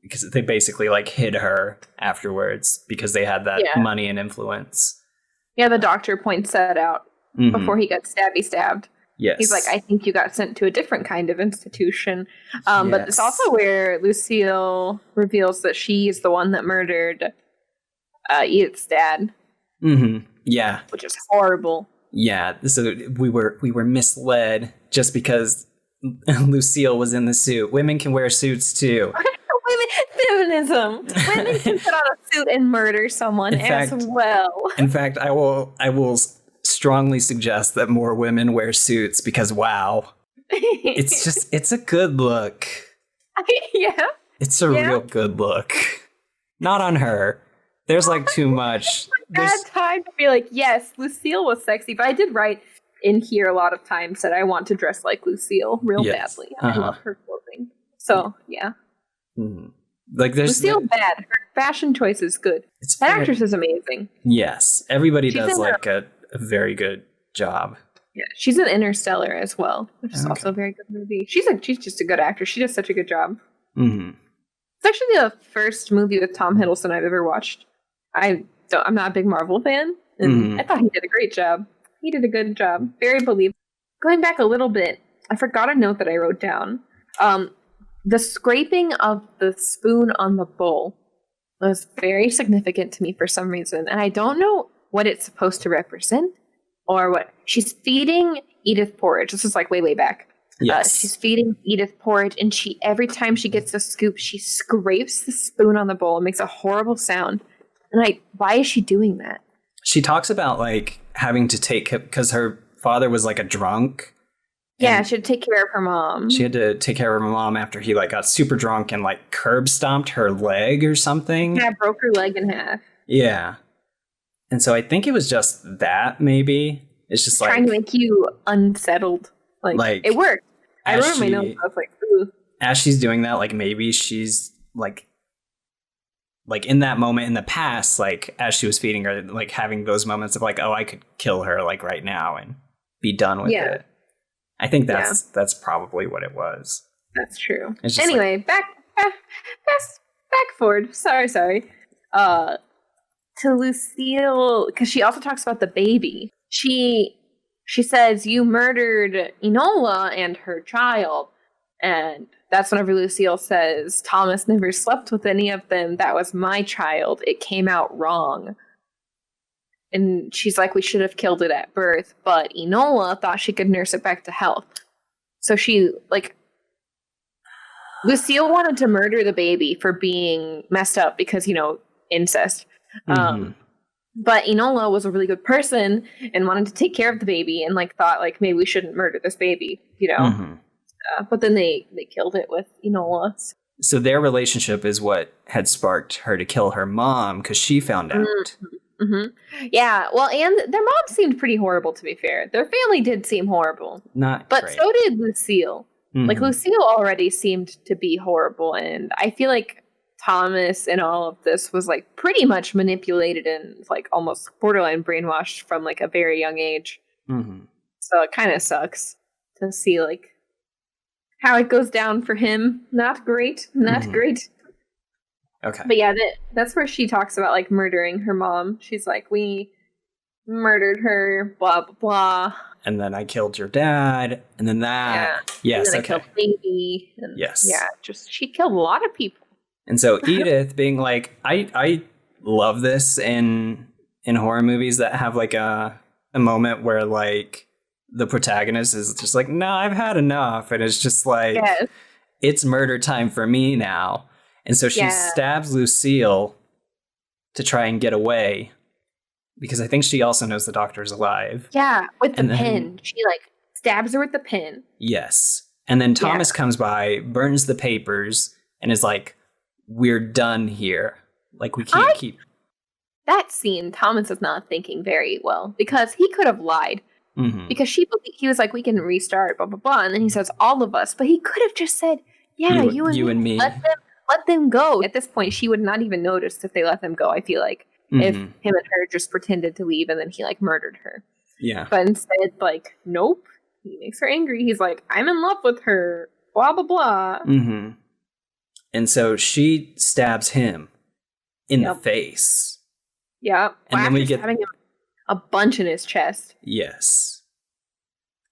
Because they basically like hid her afterwards because they had that money and influence. Yeah, the doctor points that out before he got stabbed. Yes. He's like, I think you got sent to a different kind of institution. But it's also where Lucille reveals that she is the one that murdered Edith's dad. Yeah. Which is horrible. Yeah. So we were misled just because Lucille was in the suit. Women can wear suits too. Feminism. Women can put on a suit and murder someone as well. In fact, I will strongly suggest that more women wear suits because wow. It's a good look. Yeah. It's a real good look. Not on her. There's like too much. Bad time to be like, yes, Lucille was sexy, but I did write in here a lot of times that I want to dress like Lucille real badly. I love her clothing. So, yeah. Like there's Lucille bad. Her fashion choice is good. That actress is amazing. Yes. Everybody does like a very good job. Yeah, she's in Interstellar as well, which is also a very good movie. She's just a good actress. She does such a good job. It's actually the first movie with Tom Hiddleston I've ever watched. I'm not a big Marvel fan, and I thought he did a great job. He did a good job. Very believable. Going back a little bit, I forgot a note that I wrote down. The scraping of the spoon on the bowl was very significant to me for some reason, and I don't know what it's supposed to represent or what. She's feeding Edith porridge. This is like way back. Yes. She's feeding Edith porridge, and every time she gets a scoop, she scrapes the spoon on the bowl and makes a horrible sound. And why is she doing that? She talks about like having to take, because her father was like a drunk. Yeah, she had to take care of her mom. She had to take care of her mom after he like got super drunk and like curb stomped her leg or something. Yeah, broke her leg in half. Yeah. And so I think it was just that, maybe. It's just like trying to make you unsettled. Like it worked. I wrote in my notes, I was like, ooh. As she's doing that, like maybe she's like in that moment in the past, like as she was feeding her, like having those moments of like, oh, I could kill her like right now and be done with it. I think that's probably what it was. That's true. Anyway, back forward. Sorry. To Lucille, because she also talks about the baby. She says, you murdered Enola and her child. And that's whenever Lucille says, Thomas never slept with any of them. That was my child. It came out wrong. And she's like, we should have killed it at birth. But Enola thought she could nurse it back to health. So she, Lucille wanted to murder the baby for being messed up because, incest. But Enola was a really good person and wanted to take care of the baby and thought maybe we shouldn't murder this baby, but then they killed it with Enola. So their relationship is what had sparked her to kill her mom because she found out. Yeah, well, and their mom seemed pretty horrible, to be fair. Their family did seem horrible. But great. So did Lucille. Lucille already seemed to be horrible, and I feel like Thomas in all of this was pretty much manipulated and almost borderline brainwashed from a very young age. So it kind of sucks to see how it goes down for him. Not great. Great. Okay. But yeah, that's where she talks about murdering her mom. She's like, we murdered her, blah blah blah. And then I killed your dad, and then that. Yeah. Yes. And then I killed baby. And yes. Yeah. She killed a lot of people. And so Edith being like, I love this in horror movies that have a moment where the protagonist is just no, I've had enough, and it's just it's murder time for me now. And so she stabs Lucille to try and get away because I think she also knows the doctor's alive. Yeah, with the pin. She stabs her with the pin. Yes. And then Thomas comes by, burns the papers, and is like, we're done here. We can't keep... That scene, Thomas is not thinking very well because he could have lied. Because he was like, we can restart, blah, blah, blah. And then he says, all of us. But he could have just said, yeah, you and me. let them go. At this point, she would not even notice if they let them go. I feel like if him and her just pretended to leave and then he like murdered her. Yeah. But instead, like, nope. He makes her angry. He's like, I'm in love with her. Blah, blah, blah. Mm-hmm. And so she stabs him in the face. Yeah. And then we get having a bunch in his chest. Yes.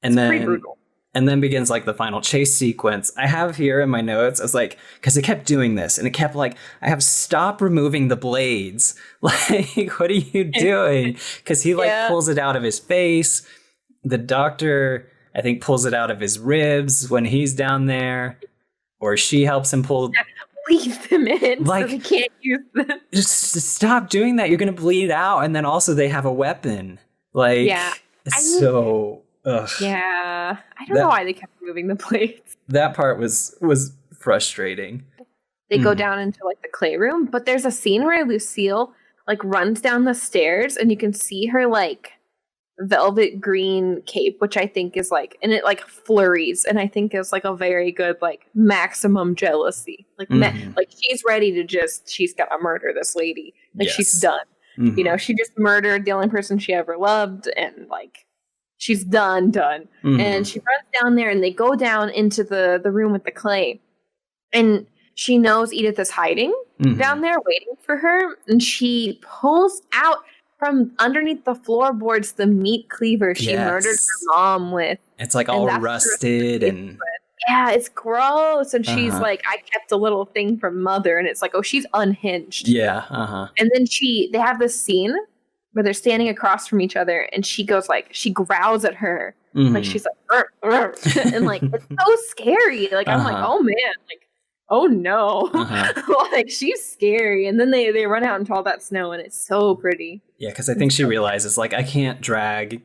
And then pretty brutal. And then begins like the final chase sequence. I have here in my notes, I was like, because it kept doing this and it kept like, I have stop removing the blades. Like, what are you doing? Because he like pulls it out of his face. The doctor, I think, pulls it out of his ribs when he's down there, or she helps him pull. Leave them in, like, so they can't use them. Just stop doing that. You're gonna bleed out, and then also they have a weapon. Like, it's so. Ugh. Yeah, I don't know why they kept removing the plates. That part was frustrating. They go down into like the clay room, but there's a scene where Lucille like runs down the stairs, and you can see her like velvet green cape, which I think is like, and it like flurries, and I think is like a very good like maximum jealousy. Like like she's ready to she's gonna murder this lady. Like she's done. Mm-hmm. You know, she just murdered the only person she ever loved, and like she's done. Mm-hmm. And she runs down there, and they go down into the room with the clay, and she knows Edith is hiding down there waiting for her, and she pulls out from underneath the floorboards the meat cleaver she murdered her mom with. It's like all rusted and yeah, it's gross. And she's like, I kept a little thing from Mother, and it's like, oh, she's unhinged. Yeah. And then they have this scene where they're standing across from each other, and she goes like, she growls at her, like she's like, "Arr, arr." And like it's so scary. Like I'm like, oh man, like oh no, like she's scary. And then they run out into all that snow, and it's so pretty. Yeah, because I think she realizes like I can't drag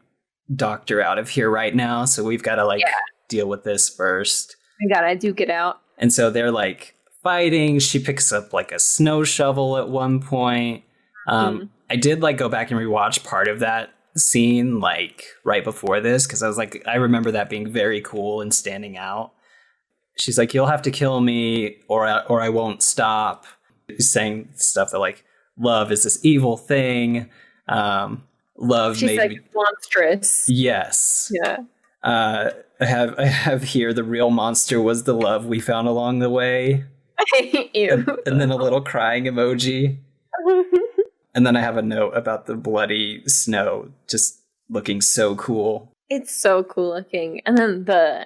Doctor out of here right now, so we've got to like deal with this first. I gotta duke it out. And so they're like fighting. She picks up like a snow shovel at one point. I did like go back and rewatch part of that scene like right before this, because I was like, I remember that being very cool and standing out. She's like, you'll have to kill me or I won't stop. She's saying stuff that like, love is this evil thing. Love she's made like me monstrous. Yes. Yeah. I have here the real monster was the love we found along the way. Ew. And then a little crying emoji. And then I have a note about the bloody snow just looking so cool. It's so cool looking. And then the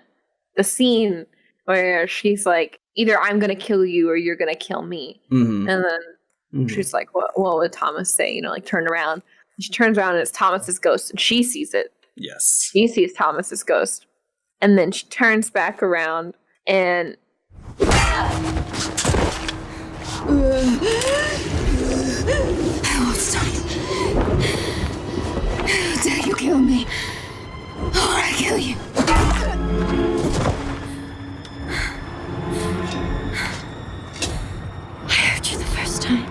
scene where she's like, either I'm going to kill you or you're going to kill me. And then she's like, what would Thomas say? You know, like turn around. And she turns around and it's Thomas's ghost, and she sees it. Yes. She sees Thomas's ghost. And then she turns back around and I won't stop. How dare you kill me? Or I kill you. I heard you the first time.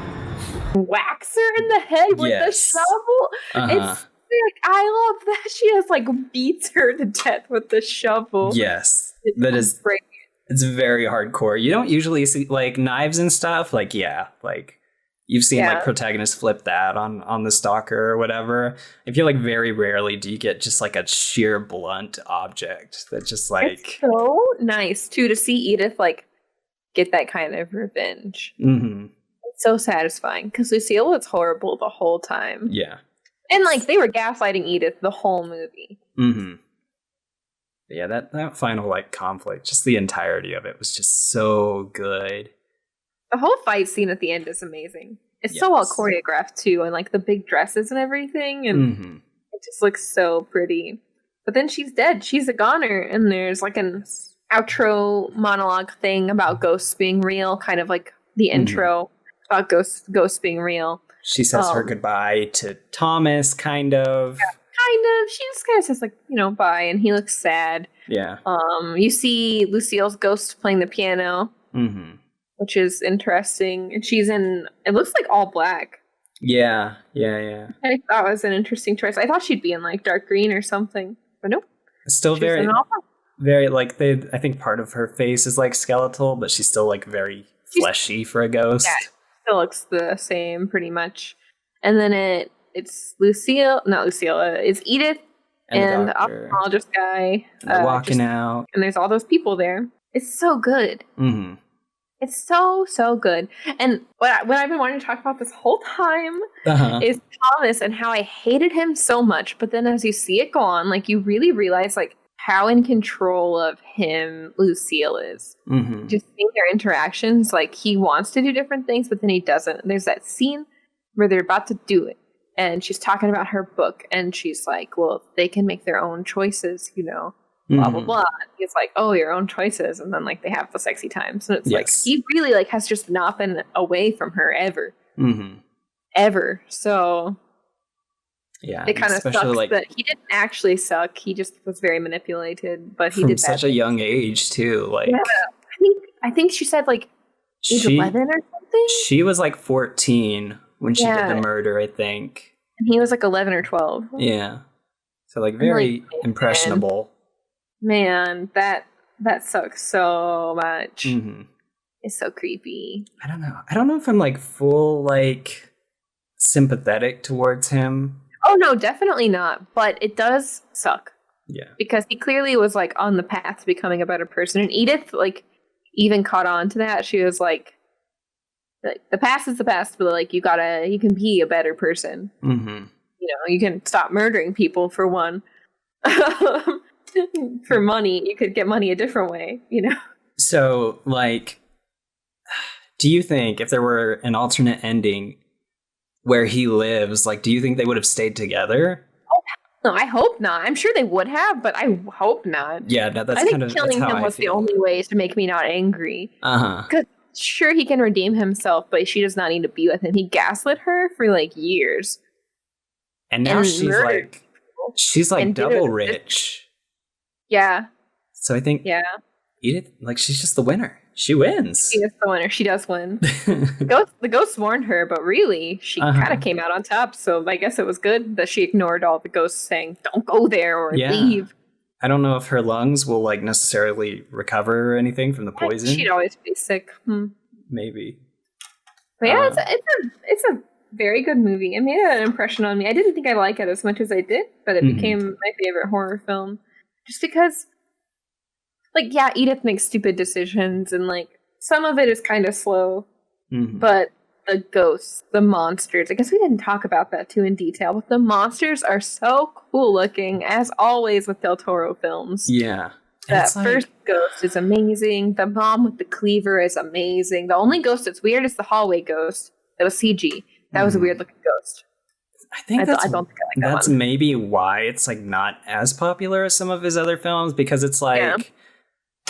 whacks her in the head with the shovel. It's sick. I love that. She has like beats her to death with the shovel. Yes. That is great. It's very hardcore. You don't usually see like knives and stuff. Like, like you've seen like protagonists flip that on the stalker or whatever. I feel like very rarely do you get just like a sheer blunt object that just like. It's so nice too to see Edith like get that kind of revenge. It's so satisfying because Lucille was horrible the whole time. Yeah. And like they were gaslighting Edith the whole movie. Yeah, that final like conflict, just the entirety of it was just so good. The whole fight scene at the end is amazing. It's so well choreographed too, and like the big dresses and everything, and it just looks so pretty. But then she's dead. She's a goner, and there's like an outro monologue thing about ghosts being real, kind of like the intro about ghosts being real. She says her goodbye to Thomas, kind of. Yeah. Kind of. She just kind of says, like, you know, bye, and he looks sad. Yeah. You see Lucille's ghost playing the piano, which is interesting. And she's in, it looks like all black. Yeah. I thought it was an interesting choice. I thought she'd be in, like, dark green or something. But nope. Still very, like, I think part of her face is, like, skeletal, but she's still, like, very fleshy for a ghost. Yeah, still looks the same pretty much. And then it's it's Edith and the ophthalmologist guy. And they're walking out. And there's all those people there. It's so good. Mm-hmm. It's so, so good. And what I've been wanting to talk about this whole time is Thomas and how I hated him so much. But then as you see it go on, like, you really realize, like, how in control of him Lucille is. Mm-hmm. Just seeing their interactions, like, he wants to do different things, but then he doesn't. There's that scene where they're about to do it. And she's talking about her book. And she's like, well, they can make their own choices, you know. Blah blah blah. He's like, oh, your own choices, and then like they have the sexy times, and it's like he really like has just not been away from her ever. So yeah, it kind of sucks like, that he didn't actually suck. He just was very manipulated, but he from did such a young age too. Like, yeah, I think she said like age 11 or something. She was like 14 when she did the murder, I think, and he was like 11 or 12. Yeah, so like very impressionable. Man, that sucks so much. Mm-hmm. It's so creepy. I don't know if I'm like full like sympathetic towards him. Oh no, definitely not. But it does suck. Yeah. Because he clearly was like on the path to becoming a better person. And Edith like even caught on to that. She was like the past is the past, but like you can be a better person. Mm-hmm. You know, you can stop murdering people for one. For money, you could get money a different way, you know? So, like, do you think if there were an alternate ending where he lives, like, do you think they would have stayed together? Oh, no, I hope not. I'm sure they would have, but I hope not. Yeah, that's I think killing him was the only way to make me not angry. Because sure, he can redeem himself, but she does not need to be with him. He gaslit her for, like, years. And now she's like double rich. Yeah. So I think Edith, like, she's just the winner. She wins. She is the winner. She does win. The ghosts warned her, but really, she kind of came out on top. So I guess it was good that she ignored all the ghosts saying, don't go there or leave. I don't know if her lungs will, like, necessarily recover or anything from the poison. She'd always be sick. Maybe. But yeah, it's a very good movie. It made an impression on me. I didn't think I'd like it as much as I did, but it became my favorite horror film. Just because, like, yeah, Edith makes stupid decisions, and, like, some of it is kind of slow, but the ghosts, the monsters, I guess we didn't talk about that too in detail, but the monsters are so cool looking, as always with Del Toro films. Yeah. That first ghost is amazing. The mom with the cleaver is amazing. The only ghost that's weird is the hallway ghost. That was CG. That was a weird looking ghost. I think I don't think I like that that's one. maybe why it's like not as popular as some of his other films, because it's like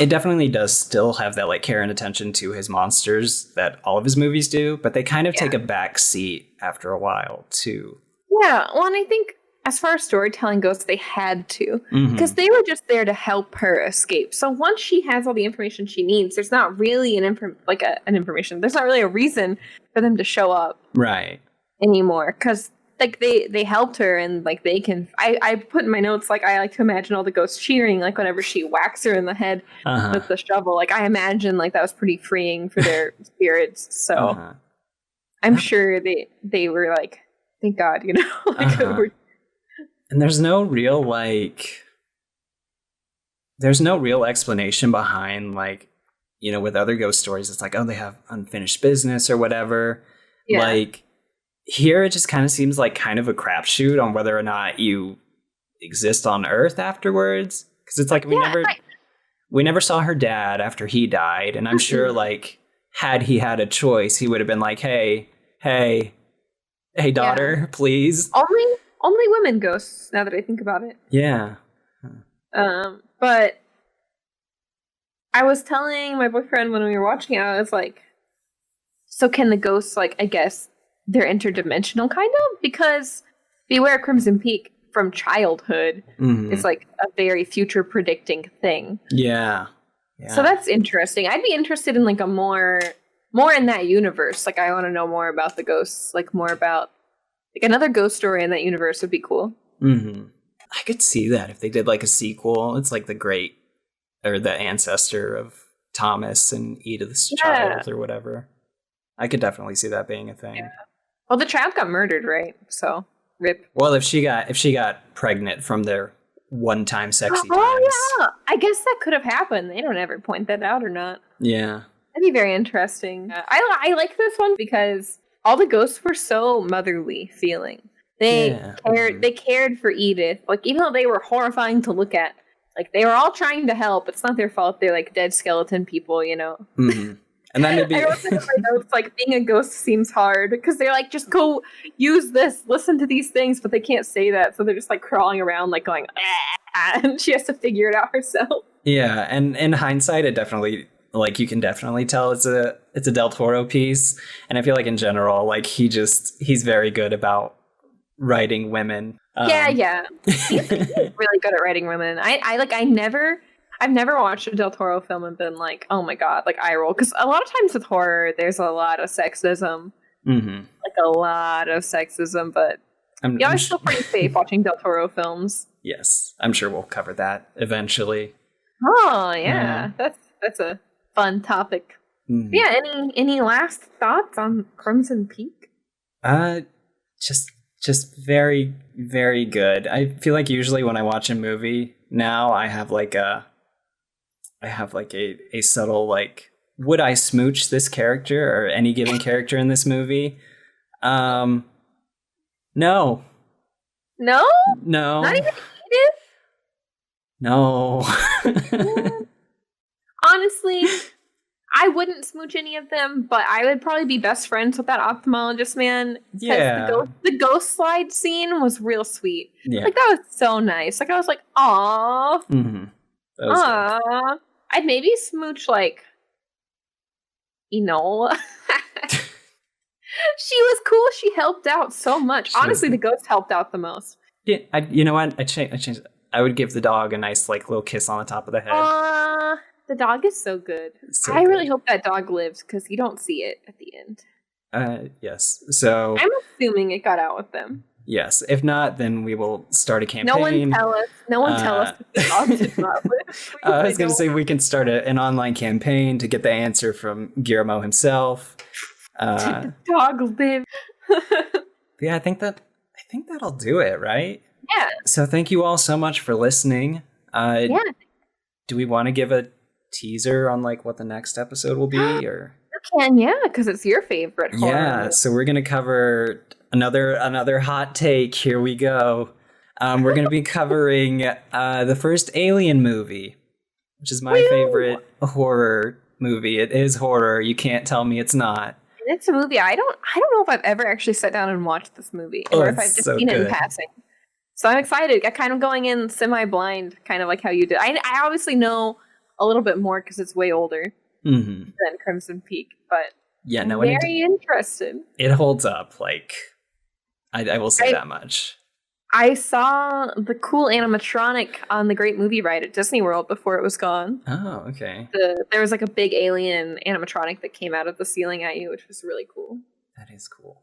it definitely does still have that like care and attention to his monsters that all of his movies do, but they kind of take a back seat after a while too. Yeah, well, and I think as far as storytelling goes, they had to, because they were just there to help her escape. So once she has all the information she needs, there's not really an information. There's not really a reason for them to show up, right, anymore, because. Like they helped her, and like they can. I put in my notes, like, I like to imagine all the ghosts cheering, like whenever she whacks her in the head with the shovel. Like, I imagine like that was pretty freeing for their spirits. So I'm sure they were like, thank God, you know. And there's no real explanation behind, like, you know, with other ghost stories, it's like, oh, they have unfinished business or whatever. Yeah. Like. Here, it just kind of seems like kind of a crapshoot on whether or not you exist on Earth afterwards. Because it's like we never saw her dad after he died, and I'm sure like had he had a choice, he would have been like, hey, daughter, please. Only women ghosts. Now that I think about it. Yeah. But I was telling my boyfriend when we were watching it, I was like, so can the ghosts, like, I guess. They're interdimensional, kind of, because Beware Crimson Peak from childhood is like a very future predicting thing. Yeah. So that's interesting. I'd be interested in like a more in that universe. Like, I want to know more about the ghosts, like more about like another ghost story in that universe would be cool. I could see that if they did like a sequel. It's like the ancestor of Thomas and Edith's child or whatever. I could definitely see that being a thing. Yeah. Well, the child got murdered, right? So, rip. Well, if she got pregnant from their one-time sexy times. Oh, yeah. I guess that could have happened. They don't ever point that out or not. Yeah. That'd be very interesting. I like this one because all the ghosts were so motherly feeling. They cared for Edith. Like, even though they were horrifying to look at, like, they were all trying to help. It's not their fault. They're like dead skeleton people, you know? Mm-hmm. And that may be. I wrote in my notes, like, being a ghost seems hard because they're like, just go use this, listen to these things, but they can't say that. So they're just like crawling around, like going, ah, and she has to figure it out herself. Yeah. And in hindsight, it definitely, like, you can definitely tell it's a Del Toro piece. And I feel like in general, like, he's very good about writing women. Yeah. He's really good at writing women. I've never watched a Del Toro film and been like, oh my god, like eye roll. Because a lot of times with horror, there's a lot of sexism. Mm-hmm. Like a lot of sexism, but I'm still pretty safe watching Del Toro films. Yes, I'm sure we'll cover that eventually. Oh yeah, that's a fun topic. Mm-hmm. Yeah, any last thoughts on Crimson Peak? Just very, very good. I feel like usually when I watch a movie now, I have like a subtle, like, would I smooch this character or any given character in this movie? No. No? Not even Edith? No. Honestly, I wouldn't smooch any of them, but I would probably be best friends with that ophthalmologist man. Yeah. The ghost slide scene was real sweet. Yeah. Like, that was so nice. Like, I was like, aw. Mm-hmm. Aw. I'd maybe smooch, like, Enola. She was cool. She helped out so much. Honestly, the ghost helped out the most. Yeah, you know what? I changed it. I would give the dog a nice, like, little kiss on the top of the head. The dog is so good. So I really hope that dog lives because you don't see it at the end. Yes. So I'm assuming it got out with them. Yes. If not, then we will start a campaign. No one tell us that the dog did not live. I was going to say we can start an online campaign to get the answer from Guillermo himself. Did the dog live? Yeah, I think that'll do it, right? Yeah. So thank you all so much for listening. Yeah. Do we want to give a teaser on, like, what the next episode will be, or? You can, yeah, because it's your favorite horror. Yeah, so we're gonna cover another hot take. Here we go. We're gonna be covering the first Alien movie, which is my favorite horror movie. It is horror. You can't tell me it's not. It's a movie. I don't know if I've ever actually sat down and watched this movie, or if I've just seen it in passing. So I'm excited. I kind of going in semi-blind, kind of like how you did. I obviously know a little bit more because it's way older than Crimson Peak, but yeah, no, very interested. It holds up. Like, I will say that much. I saw the cool animatronic on the Great Movie Ride at Disney World before it was gone. Oh, okay. There was like a big alien animatronic that came out of the ceiling at you, which was really cool. That is cool.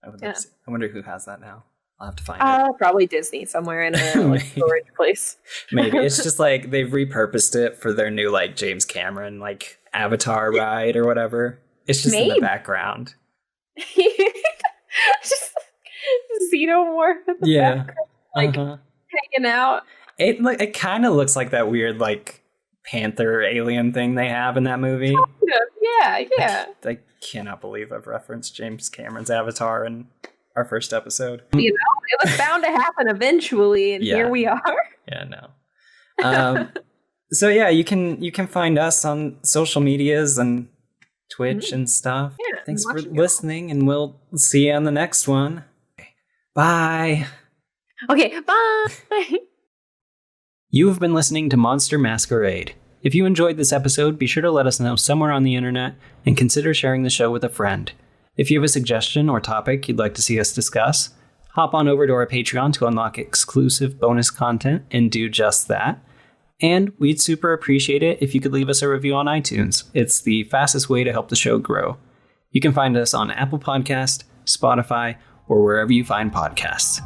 I would love to see. I wonder who has that now. I'll have to find it. Probably Disney somewhere in a storage place. Maybe it's just like they've repurposed it for their new, like, James Cameron, like, Avatar ride or whatever. It's just in the background. Just Xenomorph in the background, like hanging out. It kind of looks like that weird, like, panther alien thing they have in that movie. Yeah. I cannot believe I've referenced James Cameron's Avatar in our first episode. You know, it was bound to happen eventually, and here we are. Yeah, no. So yeah, you can find us on social medias and Twitch and stuff. Yeah, thanks for listening, and we'll see you on the next one. Bye. Okay, bye. You have been listening to Monster Masquerade. If you enjoyed this episode, be sure to let us know somewhere on the internet and consider sharing the show with a friend. If you have a suggestion or topic you'd like to see us discuss, hop on over to our Patreon to unlock exclusive bonus content and do just that. And we'd super appreciate it if you could leave us a review on iTunes. It's the fastest way to help the show grow. You can find us on Apple Podcast, Spotify, or wherever you find podcasts.